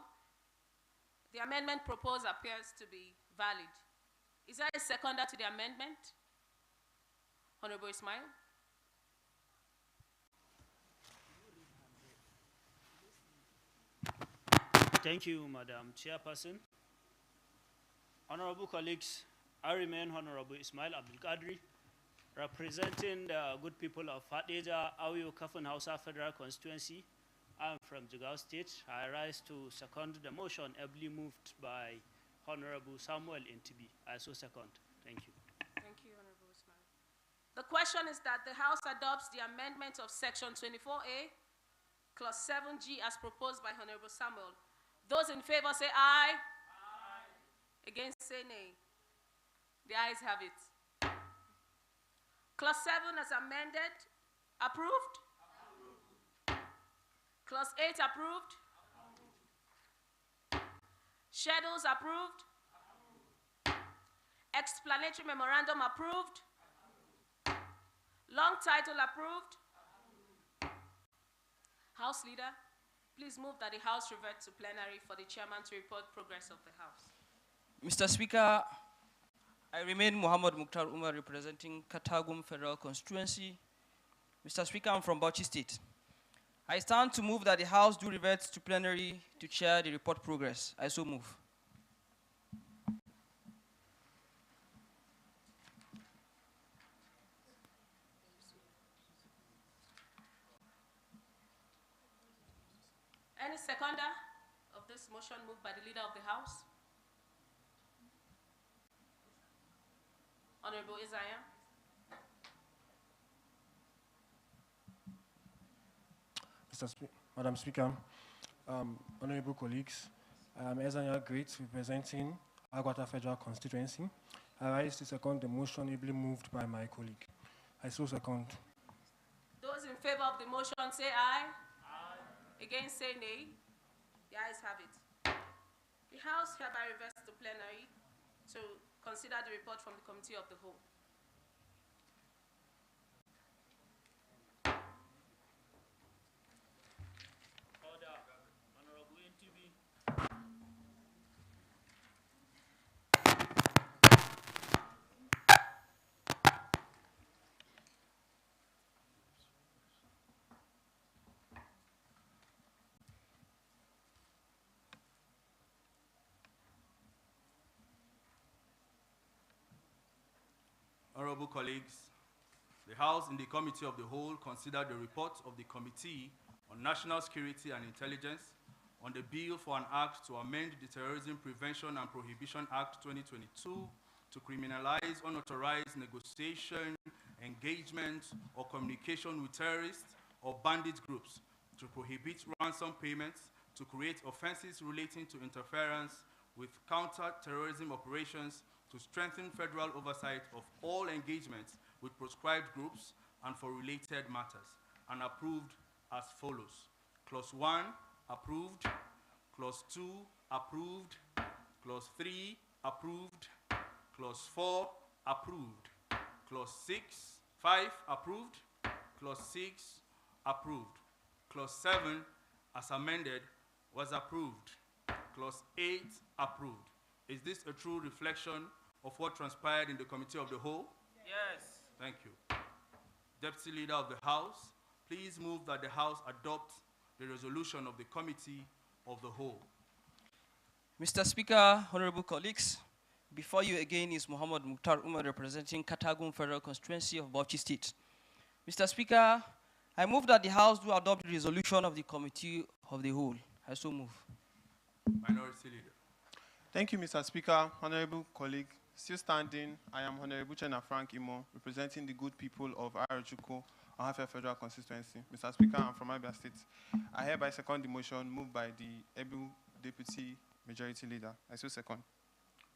The amendment proposed appears to be valid. Is there a seconder to the amendment? Honorable Ismail. Thank you, Madam Chairperson. Honorable colleagues, I remain Honorable Ismail Abdul Qadri, representing the good people of Hadeja, Awiyo Kafun Hausa Federal Constituency. I am from Jigawa State. I rise to second the motion ably moved by Honorable Samuel Intibi. I so second. Thank you. Thank you, Honorable Ismail. The question is that the House adopts the amendment of Section 24A, Clause 7G as proposed by Honorable Samuel. Those in favor say aye. Aye. Against say nay. The ayes have it. Clause 7 as amended. Approved? Clause 8 approved. Schedules approved. Explanatory memorandum approved. Long title approved. House Leader, please move that the House revert to plenary for the chairman to report progress of the House. Mr. Speaker, I remain Muhammad Mukhtar Umar representing Katagum Federal Constituency. Mr. Speaker, I'm from Bauchi State. I stand to move that the House do revert to plenary to chair the report progress. I so move. Any seconder of this motion moved by the Leader of the House? Honorable Isaiah. Madam Speaker, honorable colleagues, I am Ezanya Great representing Agwata Federal Constituency. I rise to second the motion ably moved by my colleague. I so second. Those in favor of the motion say aye. Aye. Against say nay. The ayes have it. The House hereby reverts to plenary to consider the report from the Committee of the Whole. Honorable colleagues, the House in the Committee of the Whole considered the report of the Committee on National Security and Intelligence on the bill for an act to amend the Terrorism Prevention and Prohibition Act 2022 to criminalize unauthorized negotiation, engagement, or communication with terrorists or bandit groups, to prohibit ransom payments, to create offenses relating to interference with counter-terrorism operations, to strengthen federal oversight of all engagements with proscribed groups and for related matters, and approved as follows. Clause 1, approved. Clause 2, approved. Clause 3, approved. Clause 4, approved. Clause 5, approved. Clause 6, approved. Clause 7, as amended, was approved. Clause 8, approved. Is this a true reflection of what transpired in the Committee of the Whole? Yes. Thank you. Deputy Leader of the House, please move that the House adopt the resolution of the Committee of the Whole. Mr. Speaker, honorable colleagues, before you again is Muhammad Mukhtar Umar representing Katagum Federal Constituency of Bauchi State. Mr. Speaker, I move that the House do adopt the resolution of the Committee of the Whole. I so move. Minority Leader. Thank you, Mr. Speaker. Honorable colleague, still standing, I am Honorable Chena Frank Imo, representing the good people of Arochukwu, Ohafia Federal Constituency. Mr. Speaker, I'm from Abia State. I hereby second the motion moved by the able Deputy Majority Leader. I so second.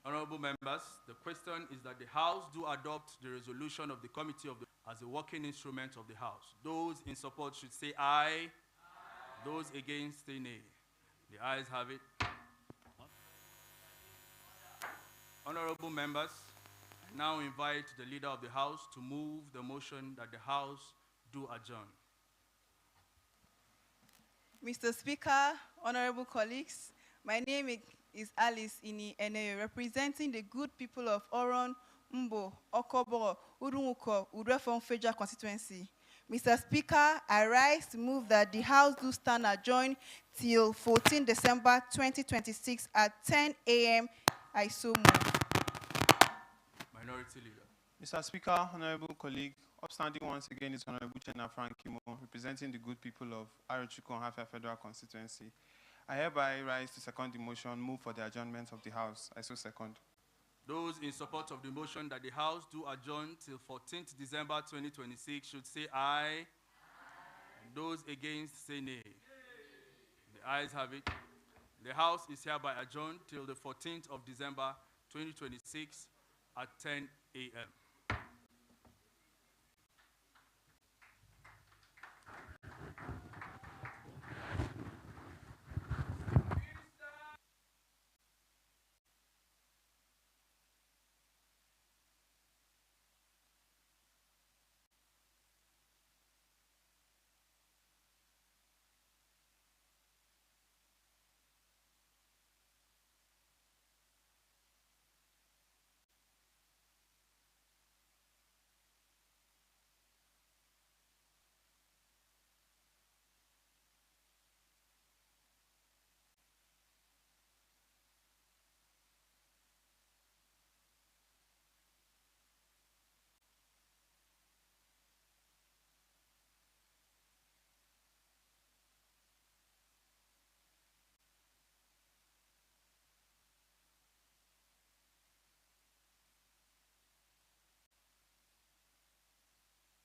Honorable members, the question is that the House do adopt the resolution of the Committee of the as a working instrument of the House. Those in support should say aye. Those against say nay. The ayes have it. Honorable members, I now invite the Leader of the House to move the motion that the House do adjourn. Mr. Speaker, honorable colleagues, my name is Alice Ini Ene, representing the good people of Oron, Mbo, Okoboro, Urumuko, Urefon Federal Constituency. Mr. Speaker, I rise to move that the House do stand adjourned till 14 December 2026 at 10 a.m. I so move. Minority Leader. Mr. Speaker, honorable colleague, upstanding once again is Honorable Chena Frank Kimo, representing the good people of Arochukwu and Ohafia Federal Constituency. I hereby rise to second the motion, move for the adjournment of the House. I so second. Those in support of the motion that the House do adjourn till 14th December 2026 should say aye. And those against say nay. The ayes have it. The House is hereby adjourned till the 14th of December 2026 at 10 a.m.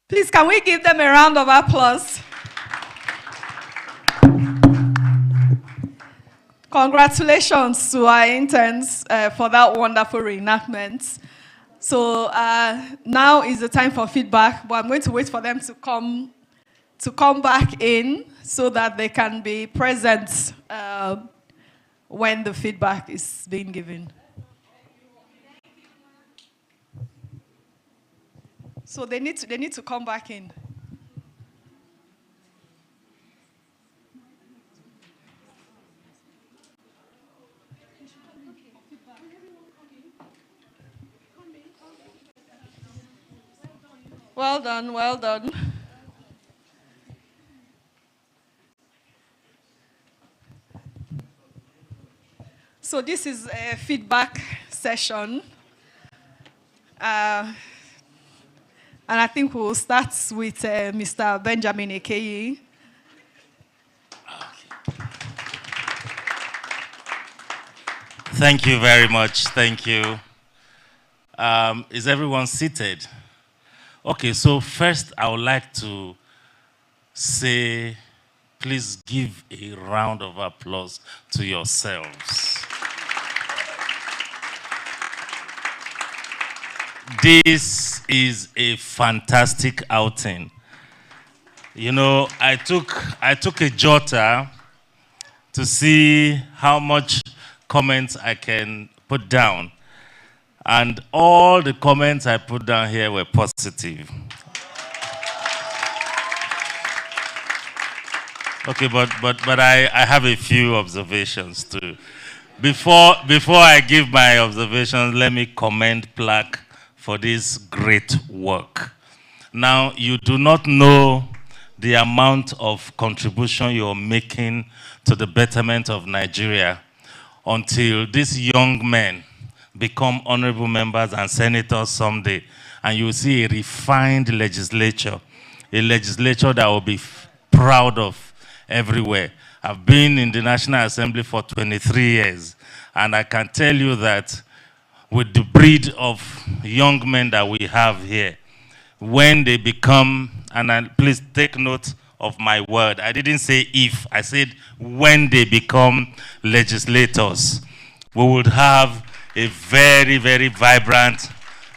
Please, can we give them a round of applause? Congratulations to our interns for that wonderful reenactment. So now is the time for feedback, but I'm going to wait for them to come back in so that they can be present when the feedback is being given. So they need to come back in. Well done, well done. So this is a feedback session. And I think we'll start with Mr. Benjamin Ekeyi. Thank you very much. Thank you. Is everyone seated? Okay, so first I would like to say, please give a round of applause to yourselves. This is a fantastic outing. You know, I took a jotter to see how much comments I can put down. And all the comments I put down here were positive. Okay, but I have a few observations too. Before I give my observations, let me commend PLAC for this great work. Now, you do not know the amount of contribution you're making to the betterment of Nigeria until these young men become honorable members and senators someday, and you see a refined legislature, a legislature that will be proud of everywhere. I've been in the National Assembly for 23 years, and I can tell you that with the breed of young men that we have here, when they become, and please take note of my word, I didn't say if, I said when they become legislators, we would have a very, very vibrant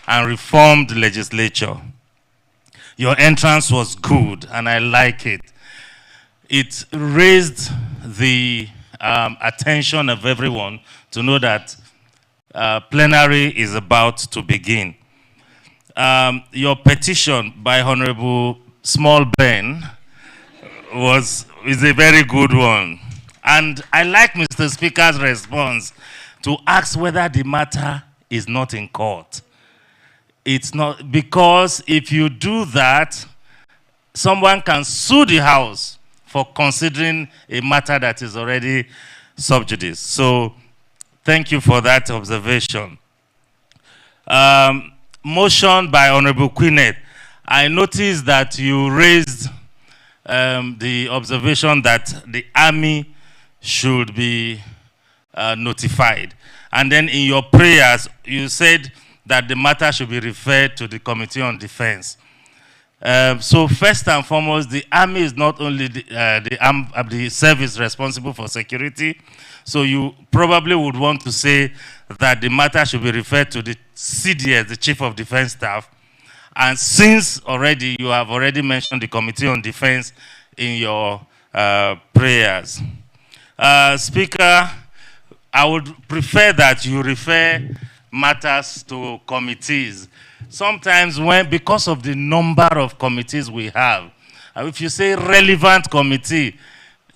and reformed legislature. Your entrance was good, and I like it. It raised the attention of everyone to know that plenary is about to begin. Your petition by Honorable Small Ben is a very good one. And I like Mr. Speaker's response to ask whether the matter is not in court. It's not, because if you do that, someone can sue the House for considering a matter that is already sub judice. So thank you for that observation. Motion by Honorable Queenet. I noticed that you raised the observation that the army should be notified. And then in your prayers, you said that the matter should be referred to the Committee on Defense. So first and foremost, the army is not only the service responsible for security, so you probably would want to say that the matter should be referred to the CDS, the Chief of Defense Staff. And since already you have already mentioned the Committee on Defense in your prayers. Speaker, I would prefer that you refer matters to committees. Sometimes because of the number of committees we have, if you say relevant committee,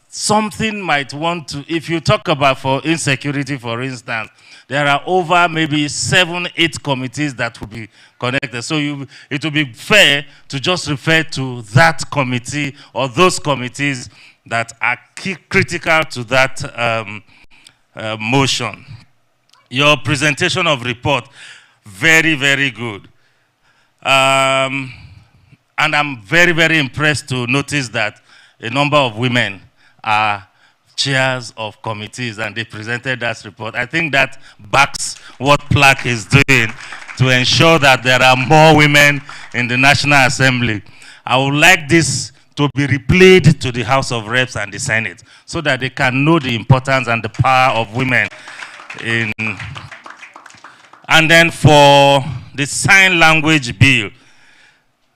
something might want to, if you talk about for insecurity, for instance, there are over maybe 7, 8 committees that will be connected. So it will be fair to just refer to that committee or those committees that are critical to that motion. Your presentation of report, very, very good. And I'm very, very impressed to notice that a number of women are chairs of committees, and they presented that report. I think that backs what PLAC is doing to ensure that there are more women in the National Assembly. I would like this to be replayed to the House of Reps and the Senate so that they can know the importance and the power of women. And then for the sign language bill,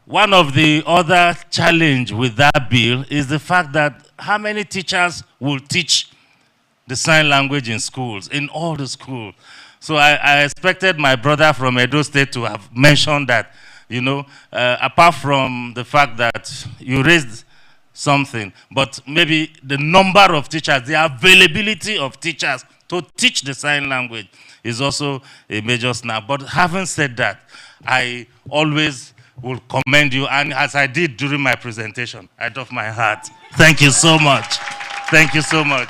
one of the other challenge with that bill is the fact that how many teachers will teach the sign language in schools, in all the schools. So I expected my brother from Edo State to have mentioned that, you know, apart from the fact that you raised something, but maybe the number of teachers, the availability of teachers to teach the sign language is also a major snap. But having said that, I always will commend you, and as I did during my presentation, out of my heart, thank you so much. Thank you so much.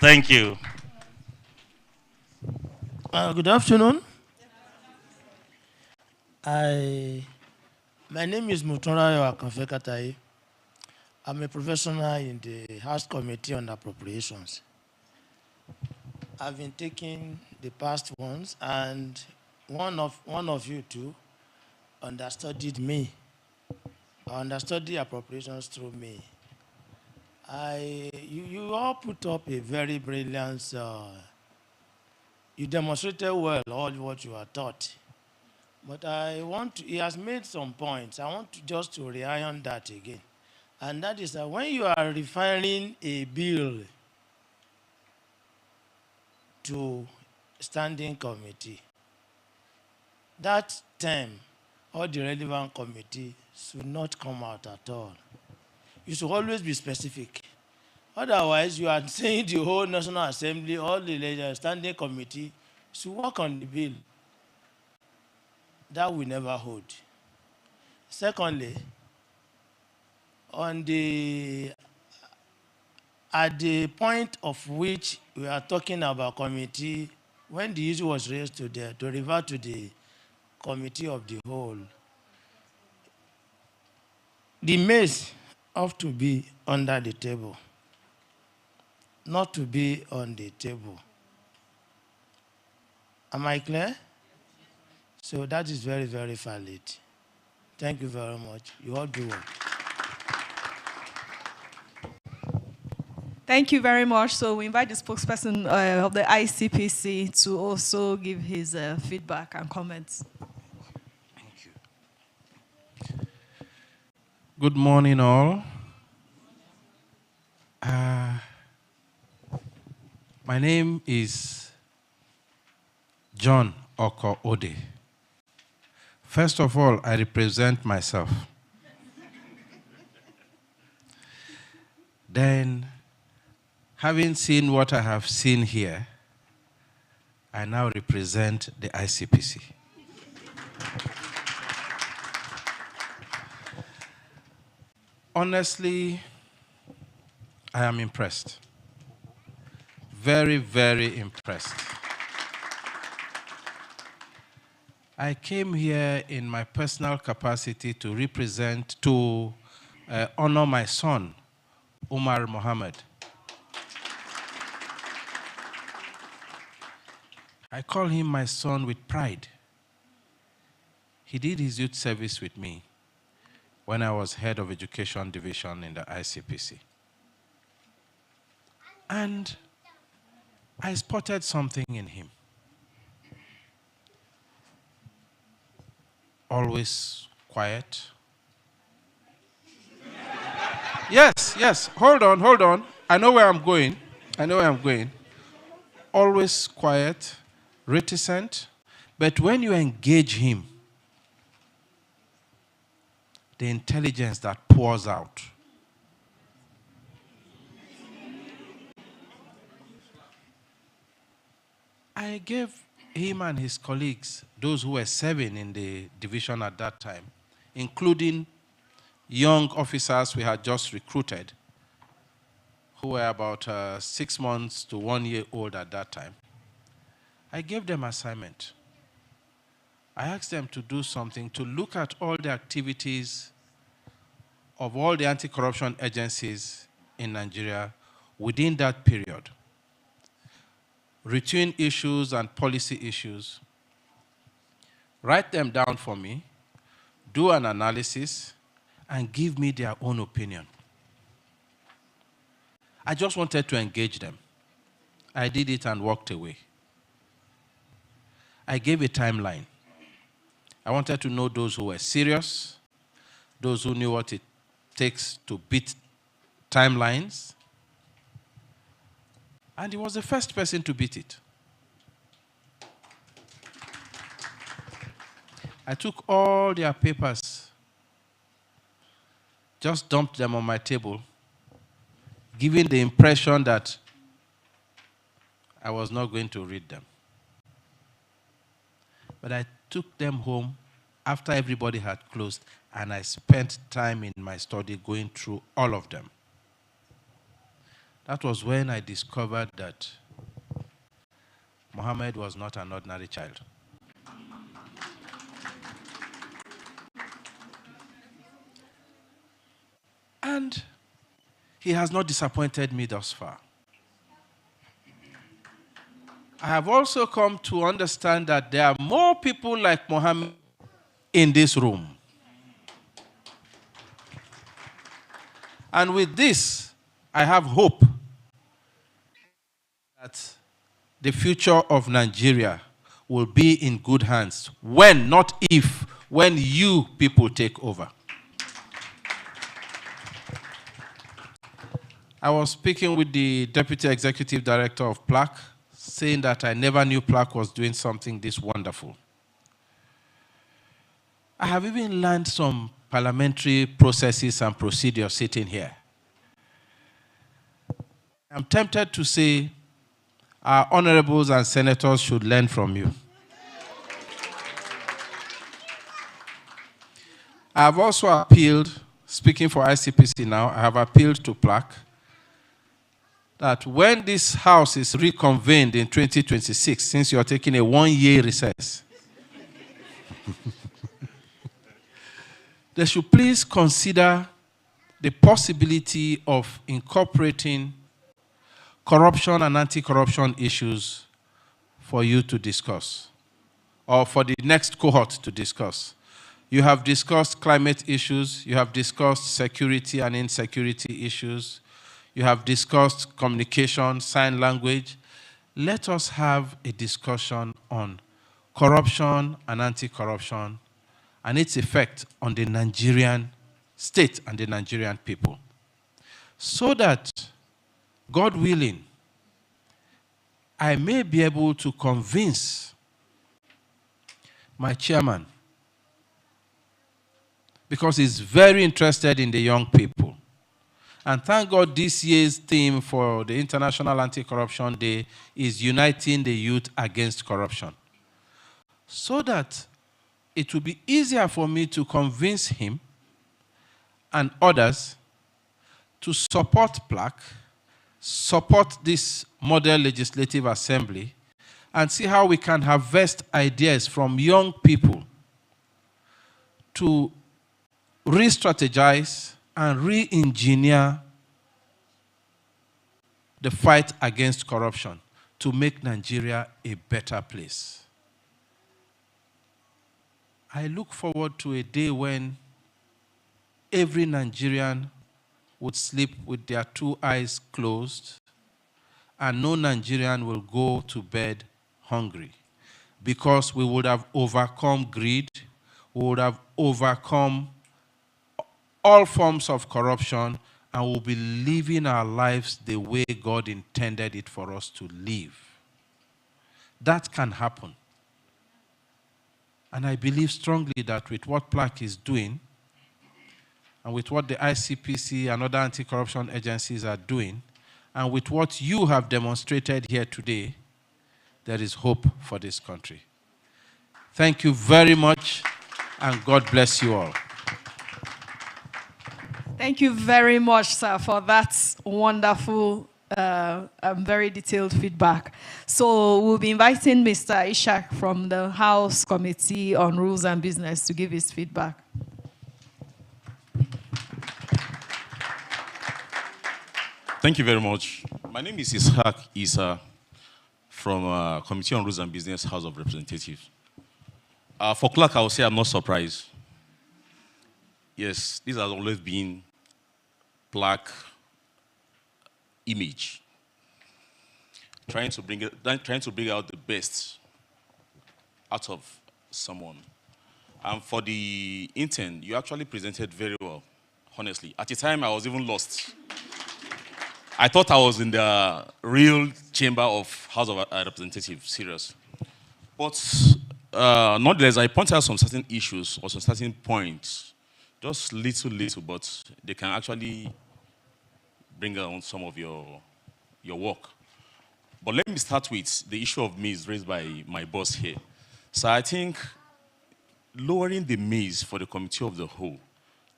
Thank you. Good afternoon. My name is Mutorayo Akanfekatai. I'm a professional in the House Committee on Appropriations. I've been taking the past ones, and one of you two understudied me. I understood the appropriations through me. You all put up a very brilliant, you demonstrated well all what you are taught. But he has made some points. I want just to rely on that again. And that is that when you are referring a bill to standing committee, that term or the relevant committee should not come out at all. You should always be specific. Otherwise, you are saying the whole National Assembly, all the standing committee should work on the bill. That will never hold. Secondly, at the point of which we are talking about committee, when the issue was raised to revert to the committee of the whole, the mace ought to be under the table, not to be on the table. Am I clear? So that is very, very valid. Thank you very much. You all do well. Thank you very much. So we invite the spokesperson of the ICPC to also give his feedback and comments. Good morning, all. My name is John Oko Ode. First of all, I represent myself. Then, having seen what I have seen here, I now represent the ICPC. Honestly, I am impressed. Very, very impressed. I came here in my personal capacity to represent, to honor my son, Umar Mohammed. I call him my son with pride. He did his youth service with me when I was head of education division in the ICPC. And I spotted something in him. Always quiet. Yes, hold on. I know where I'm going. Always quiet, reticent, but when you engage him, the intelligence that pours out. I gave him and his colleagues, those who were serving in the division at that time, including young officers we had just recruited, who were about 6 months to 1 year old at that time. I gave them assignment. I asked them to do something, to look at all the activities of all the anti-corruption agencies in Nigeria within that period. Routine issues and policy issues. Write them down for me, do an analysis, and give me their own opinion. I just wanted to engage them. I did it and walked away. I gave a timeline. I wanted to know those who were serious, those who knew what it takes to beat timelines. And he was the first person to beat it. I took all their papers, just dumped them on my table, giving the impression that I was not going to read them. But I took them home after everybody had closed, and I spent time in my study going through all of them. That was when I discovered that Mohammed was not an ordinary child. And he has not disappointed me thus far. I have also come to understand that there are more people like Mohammed in this room. And with this, I have hope that the future of Nigeria will be in good hands when, not if, when you people take over. I was speaking with the Deputy Executive Director of PLAC, saying that I never knew PLAC was doing something this wonderful. I have even learned some parliamentary processes and procedures sitting here. I'm tempted to say our honorables and senators should learn from you. I have also appealed, speaking for ICPC now, I have appealed to PLAC that when this House is reconvened in 2026, since you're taking a 1-year recess, they should please consider the possibility of incorporating corruption and anti-corruption issues for you to discuss. or for the next cohort to discuss. You have discussed climate issues. You have discussed security and insecurity issues. You have discussed communication, sign language. Let us have a discussion on corruption and anti-corruption and its effect on the Nigerian state and the Nigerian people. So that, God willing, I may be able to convince my chairman, because he's very interested in the young people. And thank God this year's theme for the International Anti-Corruption Day is uniting the youth against corruption. So that it will be easier for me to convince him and others to support PLAC, support this model legislative assembly, and see how we can harvest ideas from young people to re-strategize and re-engineer the fight against corruption to make Nigeria a better place. I look forward to a day when every Nigerian would sleep with their 2 eyes closed and no Nigerian will go to bed hungry, because we would have overcome greed, we would have overcome all forms of corruption, and we'll be living our lives the way God intended it for us to live. That can happen. And I believe strongly that with what PLAC is doing, and with what the ICPC and other anti-corruption agencies are doing, and with what you have demonstrated here today, there is hope for this country. Thank you very much, and God bless you all. Thank you very much, sir, for that wonderful very detailed feedback. So we'll be inviting Mr. Ishak from the House Committee on Rules and Business to give his feedback. Thank you very much. My name is Ishak Isa from Committee on Rules and Business, House of Representatives. For PLAC, I will say I'm not surprised. Yes, this has always been PLAC image, trying to bring out the best out of someone. And for the intern, you actually presented very well, honestly. At the time, I was even lost. I thought I was in the real chamber of House of Representatives, serious. But nonetheless, I pointed out some certain issues or some certain points, just little, but they can actually bring on some of your work. But let me start with the issue of maize raised by my boss here. So I think lowering the maize for the committee of the whole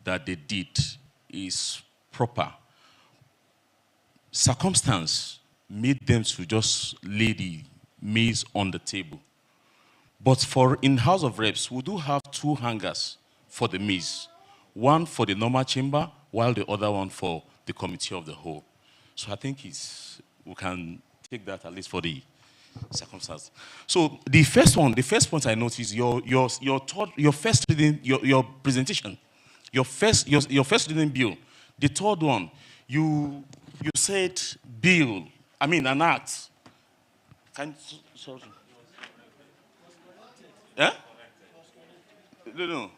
that they did is proper. Circumstance made them to just lay the maize on the table. But in House of Reps, we do have 2 hangers for the maize. One for the normal chamber, while the other one for the committee of the whole. So I think we can take that at least for the circumstance. So the first point I noticed, your first reading, your presentation, your first reading bill, the third one, you said bill, an act. Sorry. Yeah? No.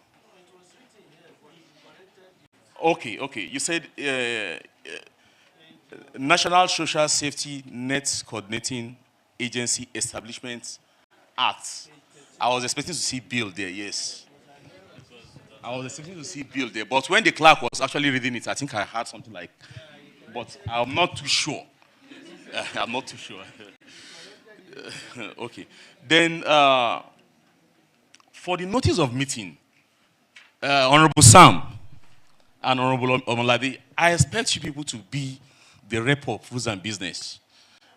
Okay. You said National Social Safety Net Coordinating Agency Establishment Act. I was expecting to see bill there, yes. I was expecting to see bill there, but when the clerk was actually reading it, I think I heard something like, but I'm not too sure. I'm not too sure. Okay. Then, for the notice of meeting, Honorable Sam and Honorable Omalade, I expect you people to be the rep of Rules and Business.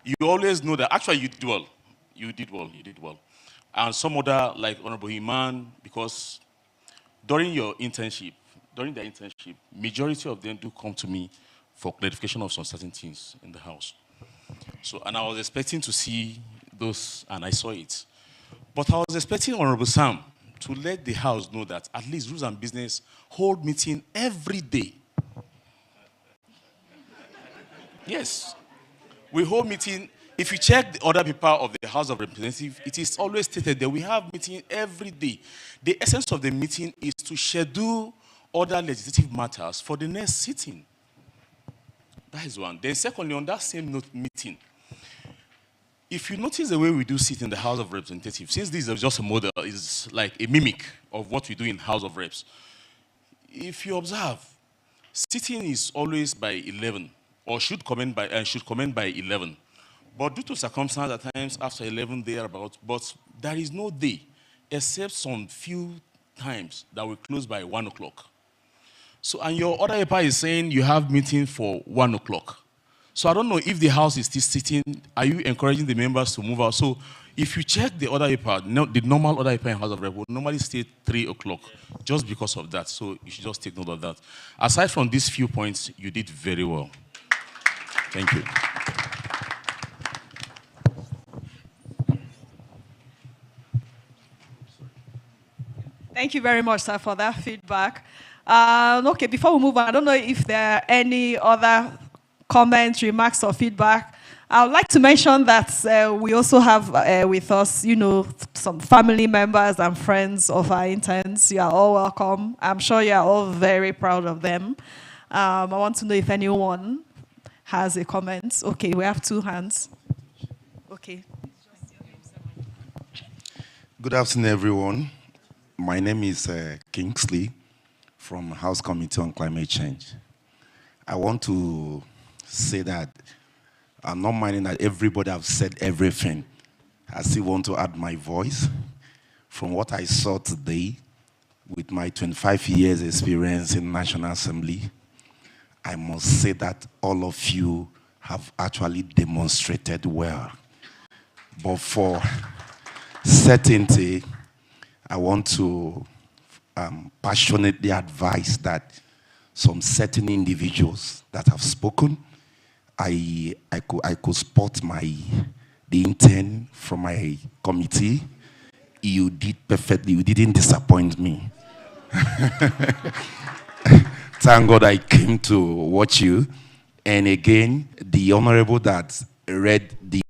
You always know that, actually you did well. You did well. And some other, like Honorable Iman, because during their internship, majority of them do come to me for clarification of some certain things in the house. So, and I was expecting to see those, and I saw it. But I was expecting Honorable Sam to let the House know that at least Rules and Business hold meeting every day. Yes. We hold meeting. If you check the other paper of the House of Representatives, it is always stated that we have meeting every day. The essence of the meeting is to schedule other legislative matters for the next sitting. That is one. Then secondly, on that same meeting, if you notice the way we do sit in the House of Representatives, since this is just a model, it's like a mimic of what we do in House of Reps. If you observe, sitting is always by 11, or should commence by 11. But due to circumstances, at times after 11, thereabout, but there is no day, except some few times that we close by 1 o'clock. So, and your other paper is saying you have meeting for 1 o'clock. So I don't know if the House is still sitting. Are you encouraging the members to move out? So if you check the other paper, the normal other paper in House of Rep will normally stay 3 o'clock, just because of that. So you should just take note of that. Aside from these few points, you did very well. Thank you. Thank you very much, sir, for that feedback. Okay, before we move on, I don't know if there are any other comments, remarks, or feedback. I would like to mention that we also have with us, some family members and friends of our interns. You are all welcome. I'm sure you are all very proud of them. I want to know if anyone has a comment. Okay, we have 2 hands. Okay. Good afternoon, everyone. My name is Kingsley from House Committee on Climate Change. I want to say that I'm not minding that everybody have said everything. I still want to add my voice. From what I saw today, with my 25 years experience in National Assembly, I must say that all of you have actually demonstrated well. But for certainty, I want to passionately advise that some certain individuals that have spoken, I could spot the intern from my committee. You did perfectly. You didn't disappoint me. Thank God I came to watch you. And again, the honorable that read the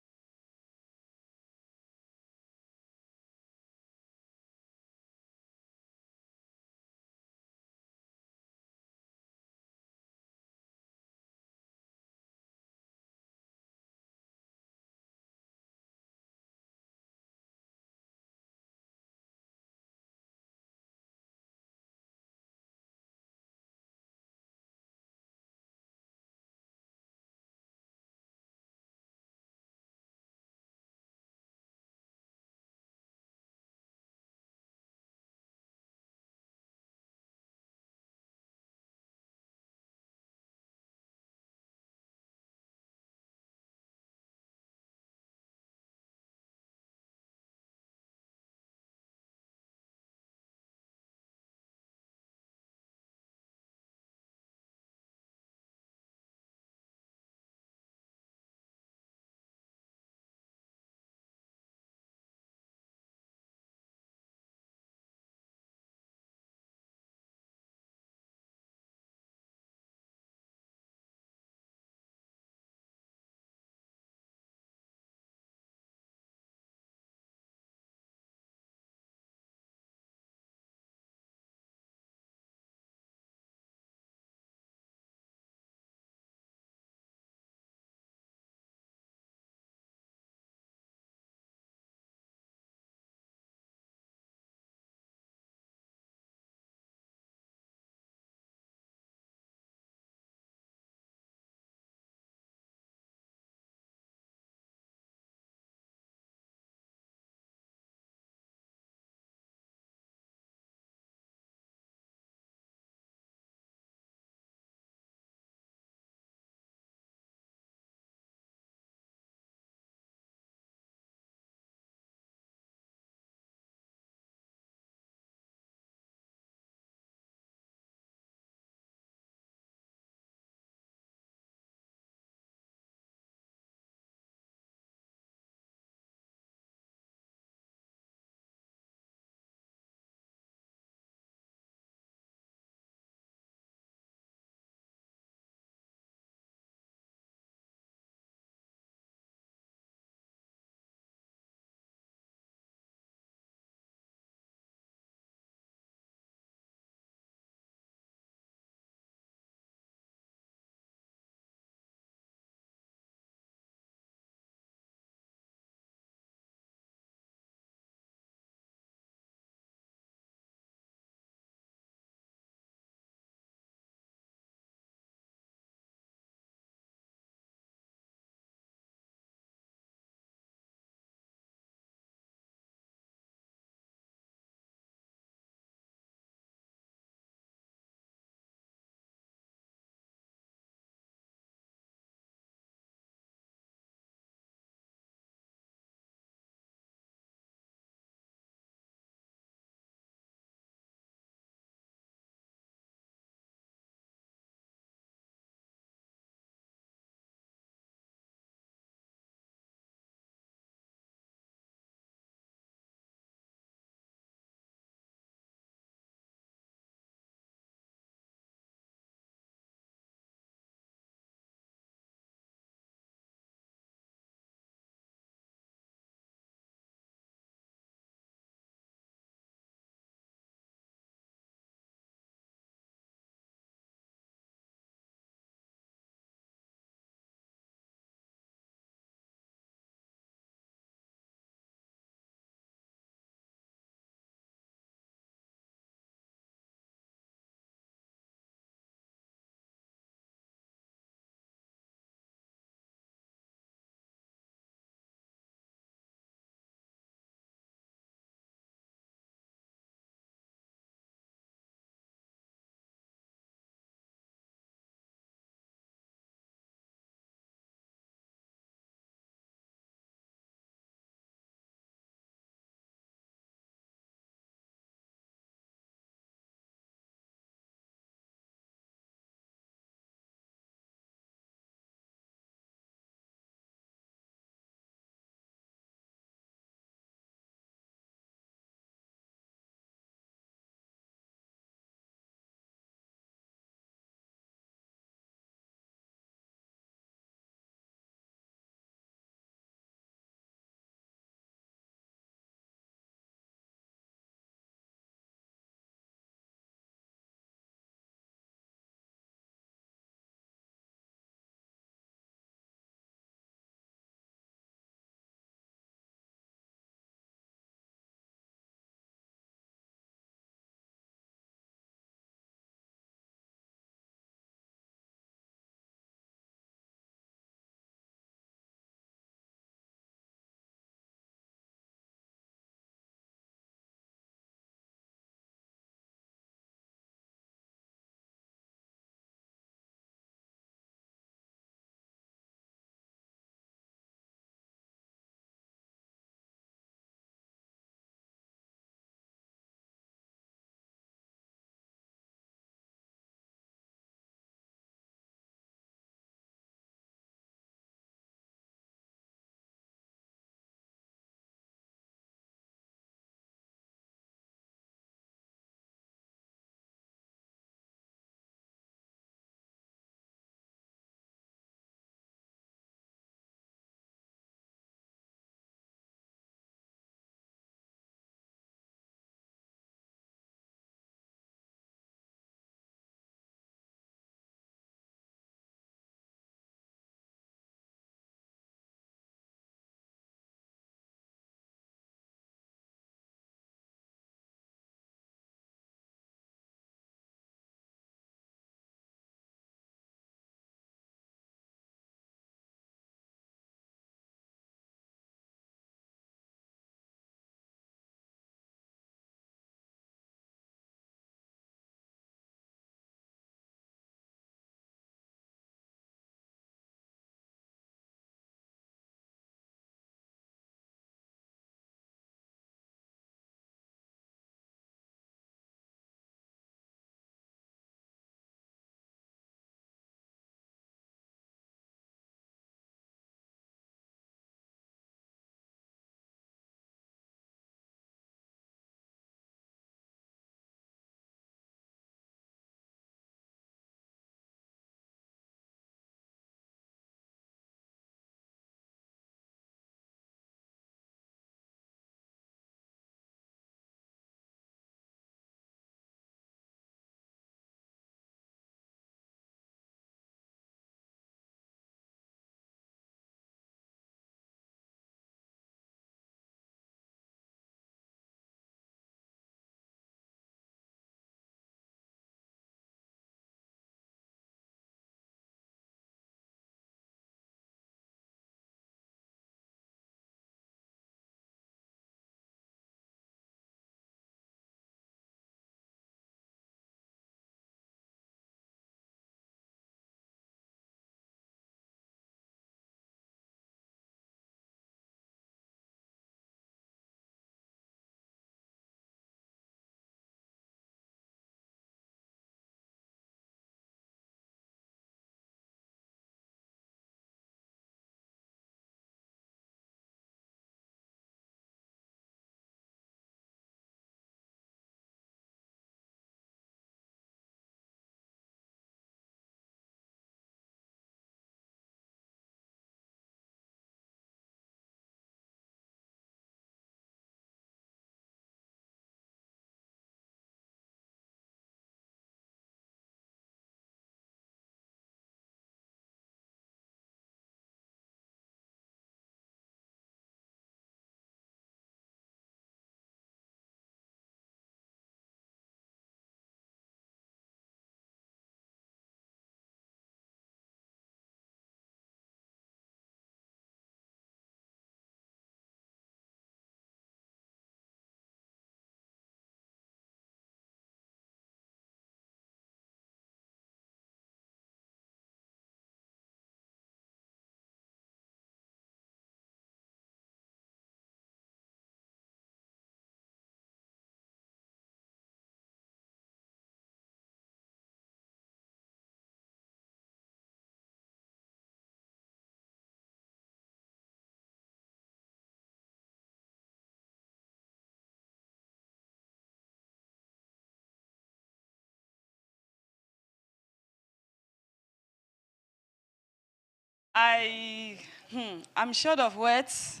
I'm short of words.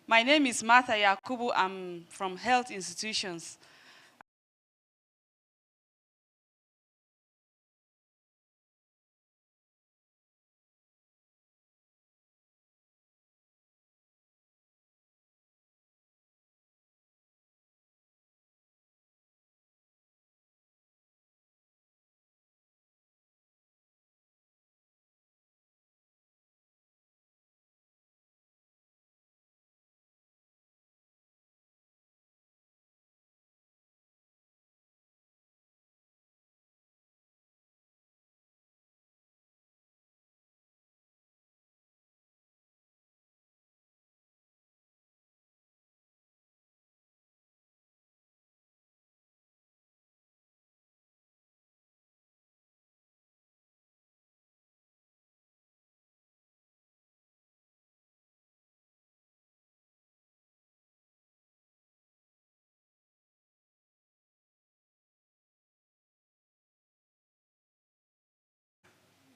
My name is Martha Yakubu. I'm from health institutions.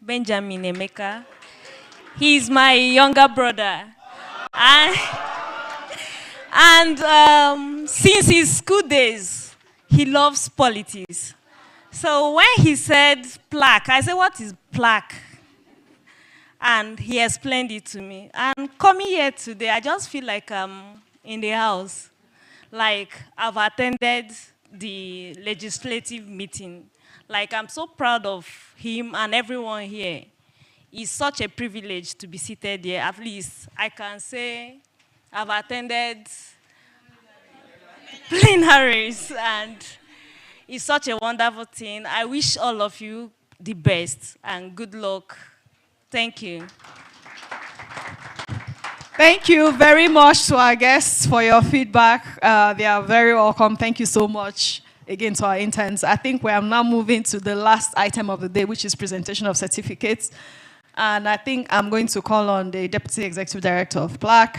Benjamin Emeka. He's my younger brother. And since his school days, he loves politics. So when he said PLAC, I said, what is PLAC? And he explained it to me. And coming here today, I just feel like I'm in the house. Like I've attended the legislative meeting. Like I'm so proud of him and everyone here. It's such a privilege to be seated here. At least I can say I've attended plenaries and it's such a wonderful thing. I wish all of you the best and good luck. Thank you. Thank you very much to our guests for your feedback. They are very welcome. Thank you so much again to our interns. I think we are now moving to the last item of the day, which is presentation of certificates. And I think I'm going to call on the Deputy Executive Director of PLAC.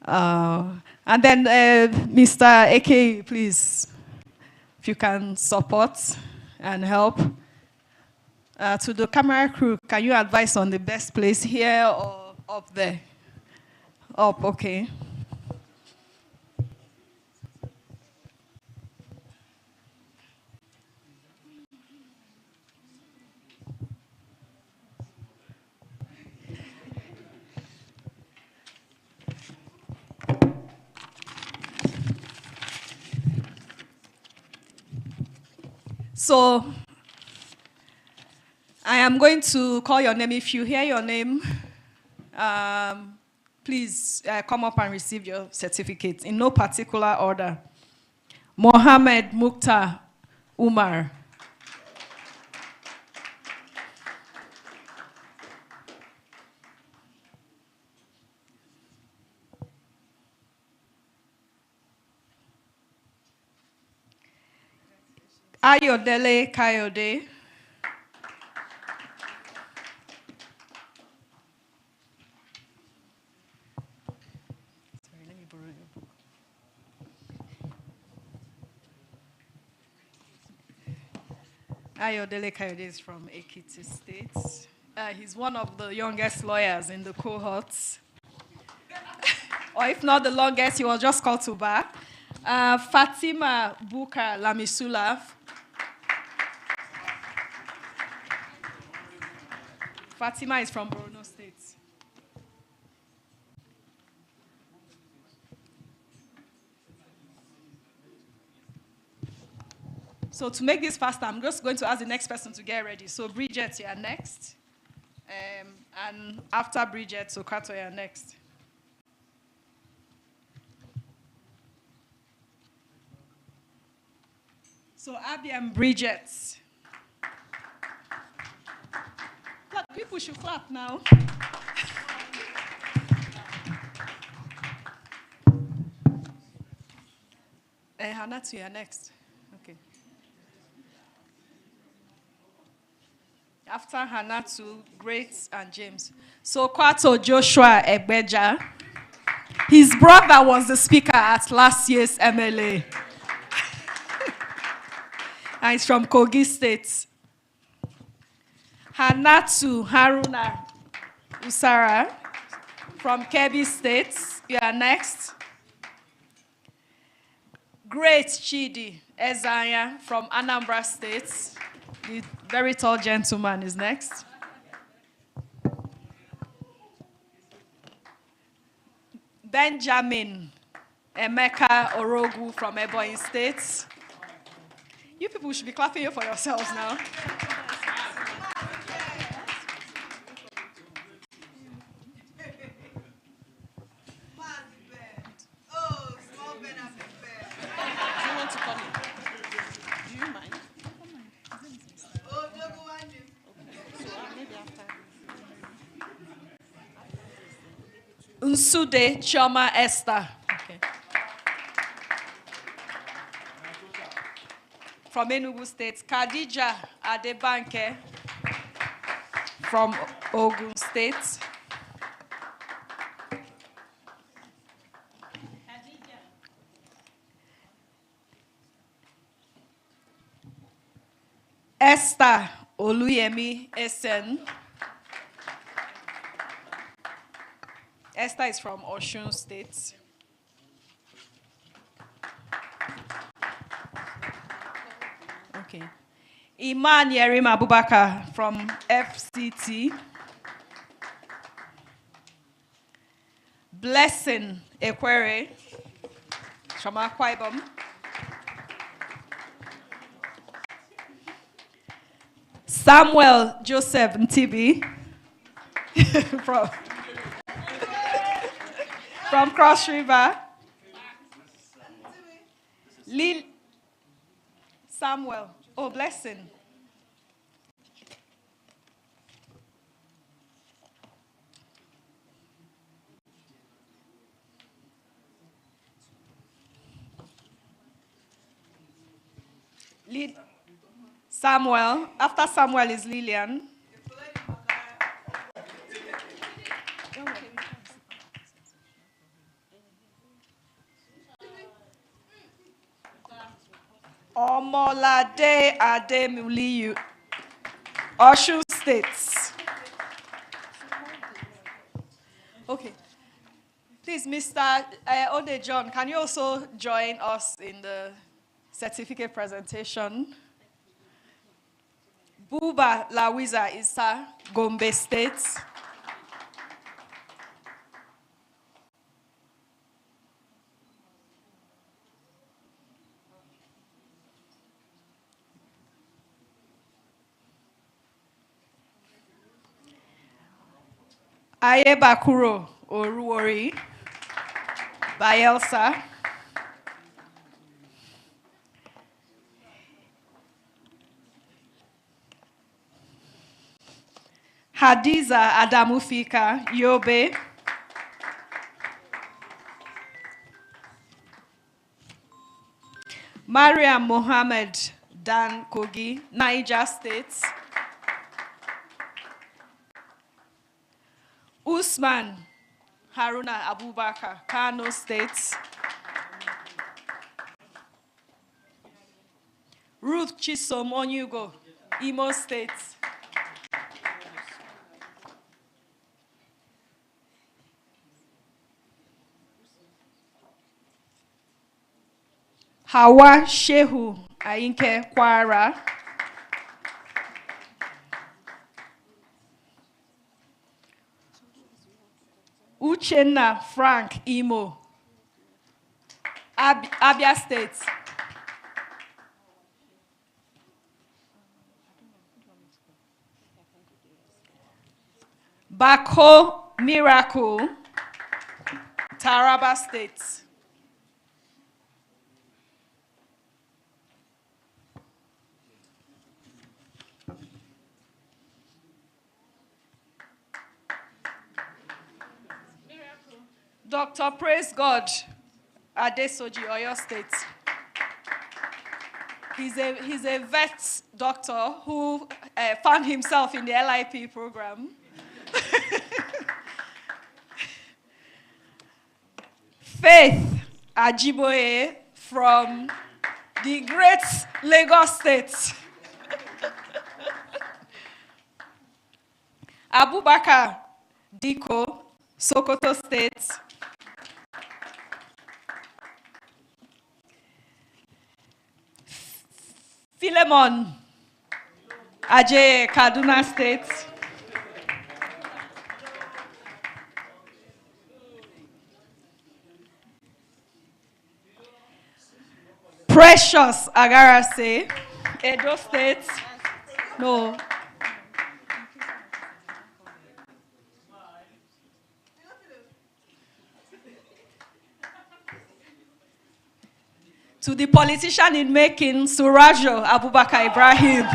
And then Mr. Eke, please, if you can support and help. To the camera crew, can you advise on the best place here or up there? Up, okay. So, I am going to call your name. If you hear your name, please come up and receive your certificate in no particular order. Mohammed Mukhtar Umar. Ayodele Kayode. Ayodele Kayode is from Ekiti State. He's one of the youngest lawyers in the cohorts. Or if not the longest, he was just called to bar. Fatima Buka Lamisula. Fatima is from Borno State. So to make this faster, I'm just going to ask the next person to get ready. So Bridget, you are next. And after Bridget, Sokato, you are next. So Abby and Bridget. Look, people should clap now. Hanatu, you are next. Okay. After Hanatu, Great, and James. So Kwato Joshua Egbeja. His brother was the speaker at last year's MLA. And he's from Kogi State. Hanatu Haruna Usara from Kebbi State. You are next. Great Chidi Ezanya from Anambra State. The very tall gentleman is next. Benjamin Emeka Orogu from Ebonyi State. You people should be clapping for yourselves now. Nsude Choma Esther. Okay. From Enugu State. Khadija Adebanke from Ogun State. Esther Oluyemi Esen. Esther is from Osun State. Okay. Iman Yerim Abubakar from FCT. Blessing Ekwere from Akwa Ibom. Samuel Joseph Ntibi from Cross River. Samuel. Oh, Blessing. Samuel. After Samuel is Lillian. Omolade Ademuliyu, Osun State. Okay. Please, Mr. Ode John, can you also join us in the certificate presentation? Buba Lawiza Isa, Gombe State. Ayebakuro Oruori, Bayelsa. Hadiza Adamufika, Yobe. Mariam Mohammed Dan Kogi, Niger State. Usman Haruna Abubakar, Kano State. Ruth Chisom Onyugo, Imo State. Hawa Shehu Ainke Kwara. Uchenna Frank Imo, Abia State. Bako Miracle, Taraba State. Dr. Praise God, Adesoji, Oyo State. He's a vet doctor who found himself in the LIP program. Faith Ajiboye from the great Lagos State. Abubakar Diko, Sokoto State. Philemon, Ajay, Kaduna State. Precious Agarase, Edo State. No. To the politician in making, Surajo Abubakar Ibrahim,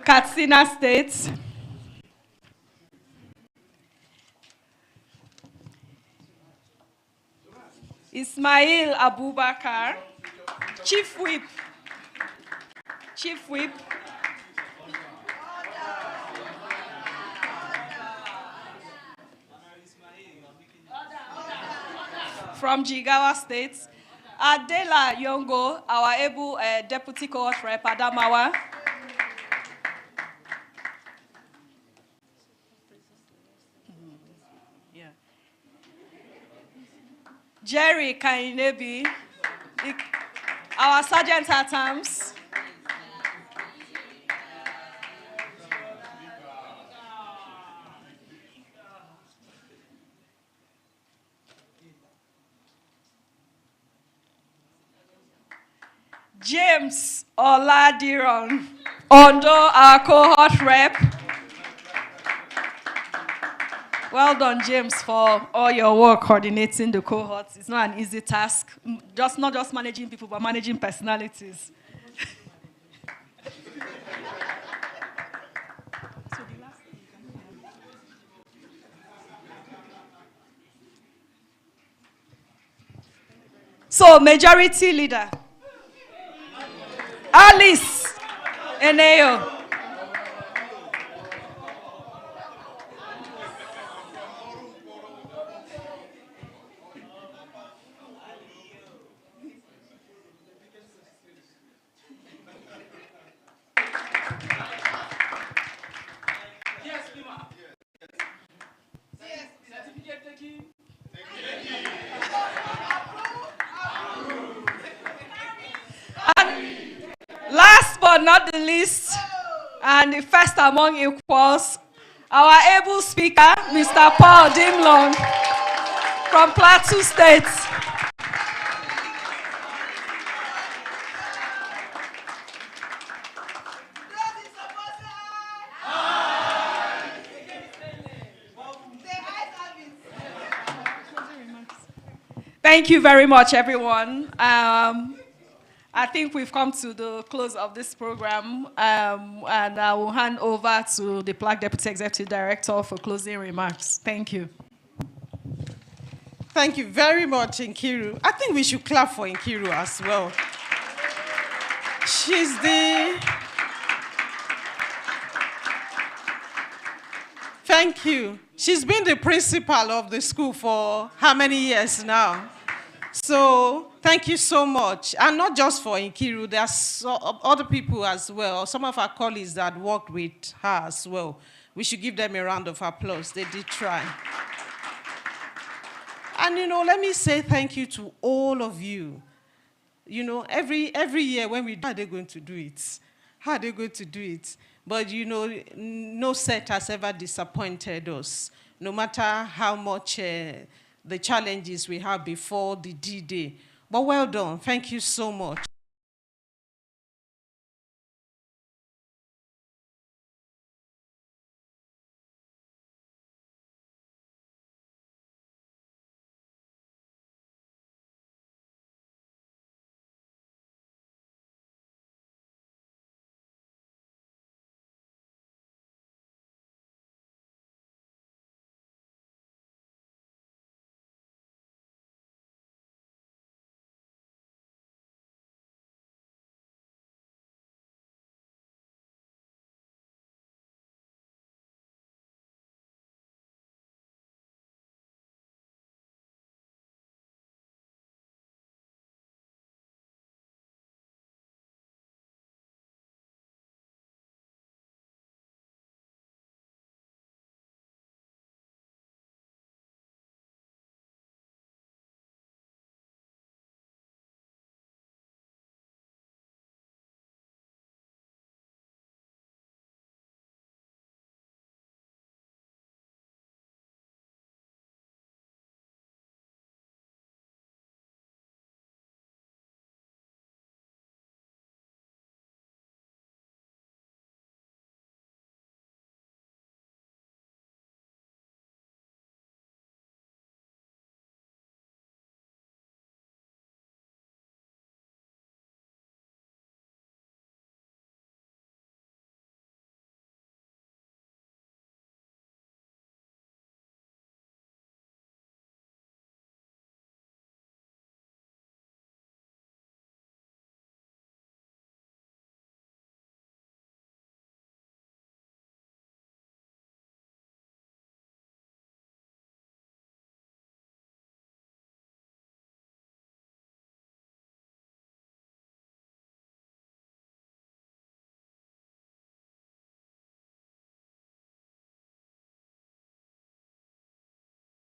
Katsina State. Ismail Abubakar, Chief Whip. Chief Whip. From Jigawa State. Adela Yongo, our able Deputy Cohort Rep, Adamawa. Jerry Kainebi, our Sergeant at Arms. James Oladiron, Ondo, our cohort rep. Well done, James, for all your work coordinating the cohorts. It's not an easy task, not just managing people, but managing personalities. So, majority leader, Alice Eneo. Last but not the least, and the first among equals, our able speaker, Mr. Paul Dimlong from Plateau State. Thank you very much, everyone. I think we've come to the close of this program, and I will hand over to the PLAC Deputy Executive Director for closing remarks. Thank you. Thank you very much, Nkiru. I think we should clap for Nkiru as well. She's the... Thank you. She's been the principal of the school for how many years now? So thank you so much. And not just for Nkiru, there's other people as well, some of our colleagues that worked with her as well. We should give them a round of applause. They did try. And, let me say thank you to all of you. Every year when we do, how are they going to do it? How are they going to do it? But, no set has ever disappointed us, no matter how much the challenges we have before the D-Day. But well done. Thank you so much.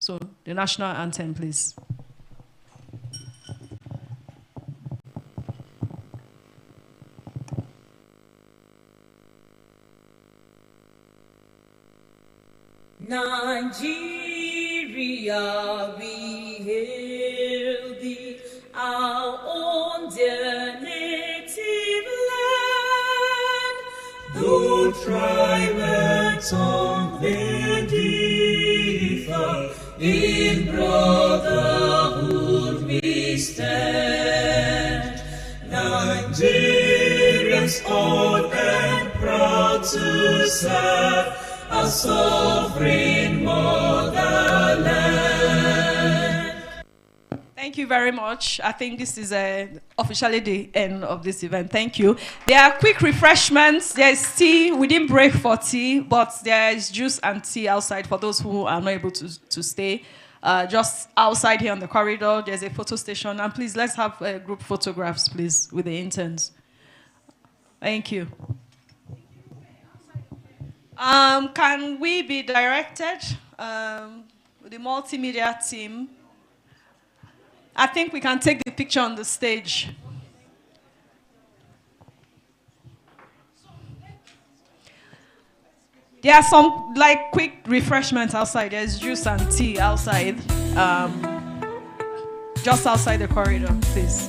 So the national anthem, please. Nigeria, we hail thee, our own dear native land. Though tribe and tongue may differ, in brotherhood we stand. Nigerians old and proud to serve our sovereign motherland. Thank you very much. I think this is officially the end of this event. Thank you. There are quick refreshments. There is tea. We didn't break for tea, but there is juice and tea outside for those who are not able to stay. Just outside here on the corridor, there's a photo station. And please, let's have group photographs, please, with the interns. Thank you. Can we be directed with the multimedia team? I think we can take the picture on the stage. There are some quick refreshments outside. There's juice and tea outside, just outside the corridor, please.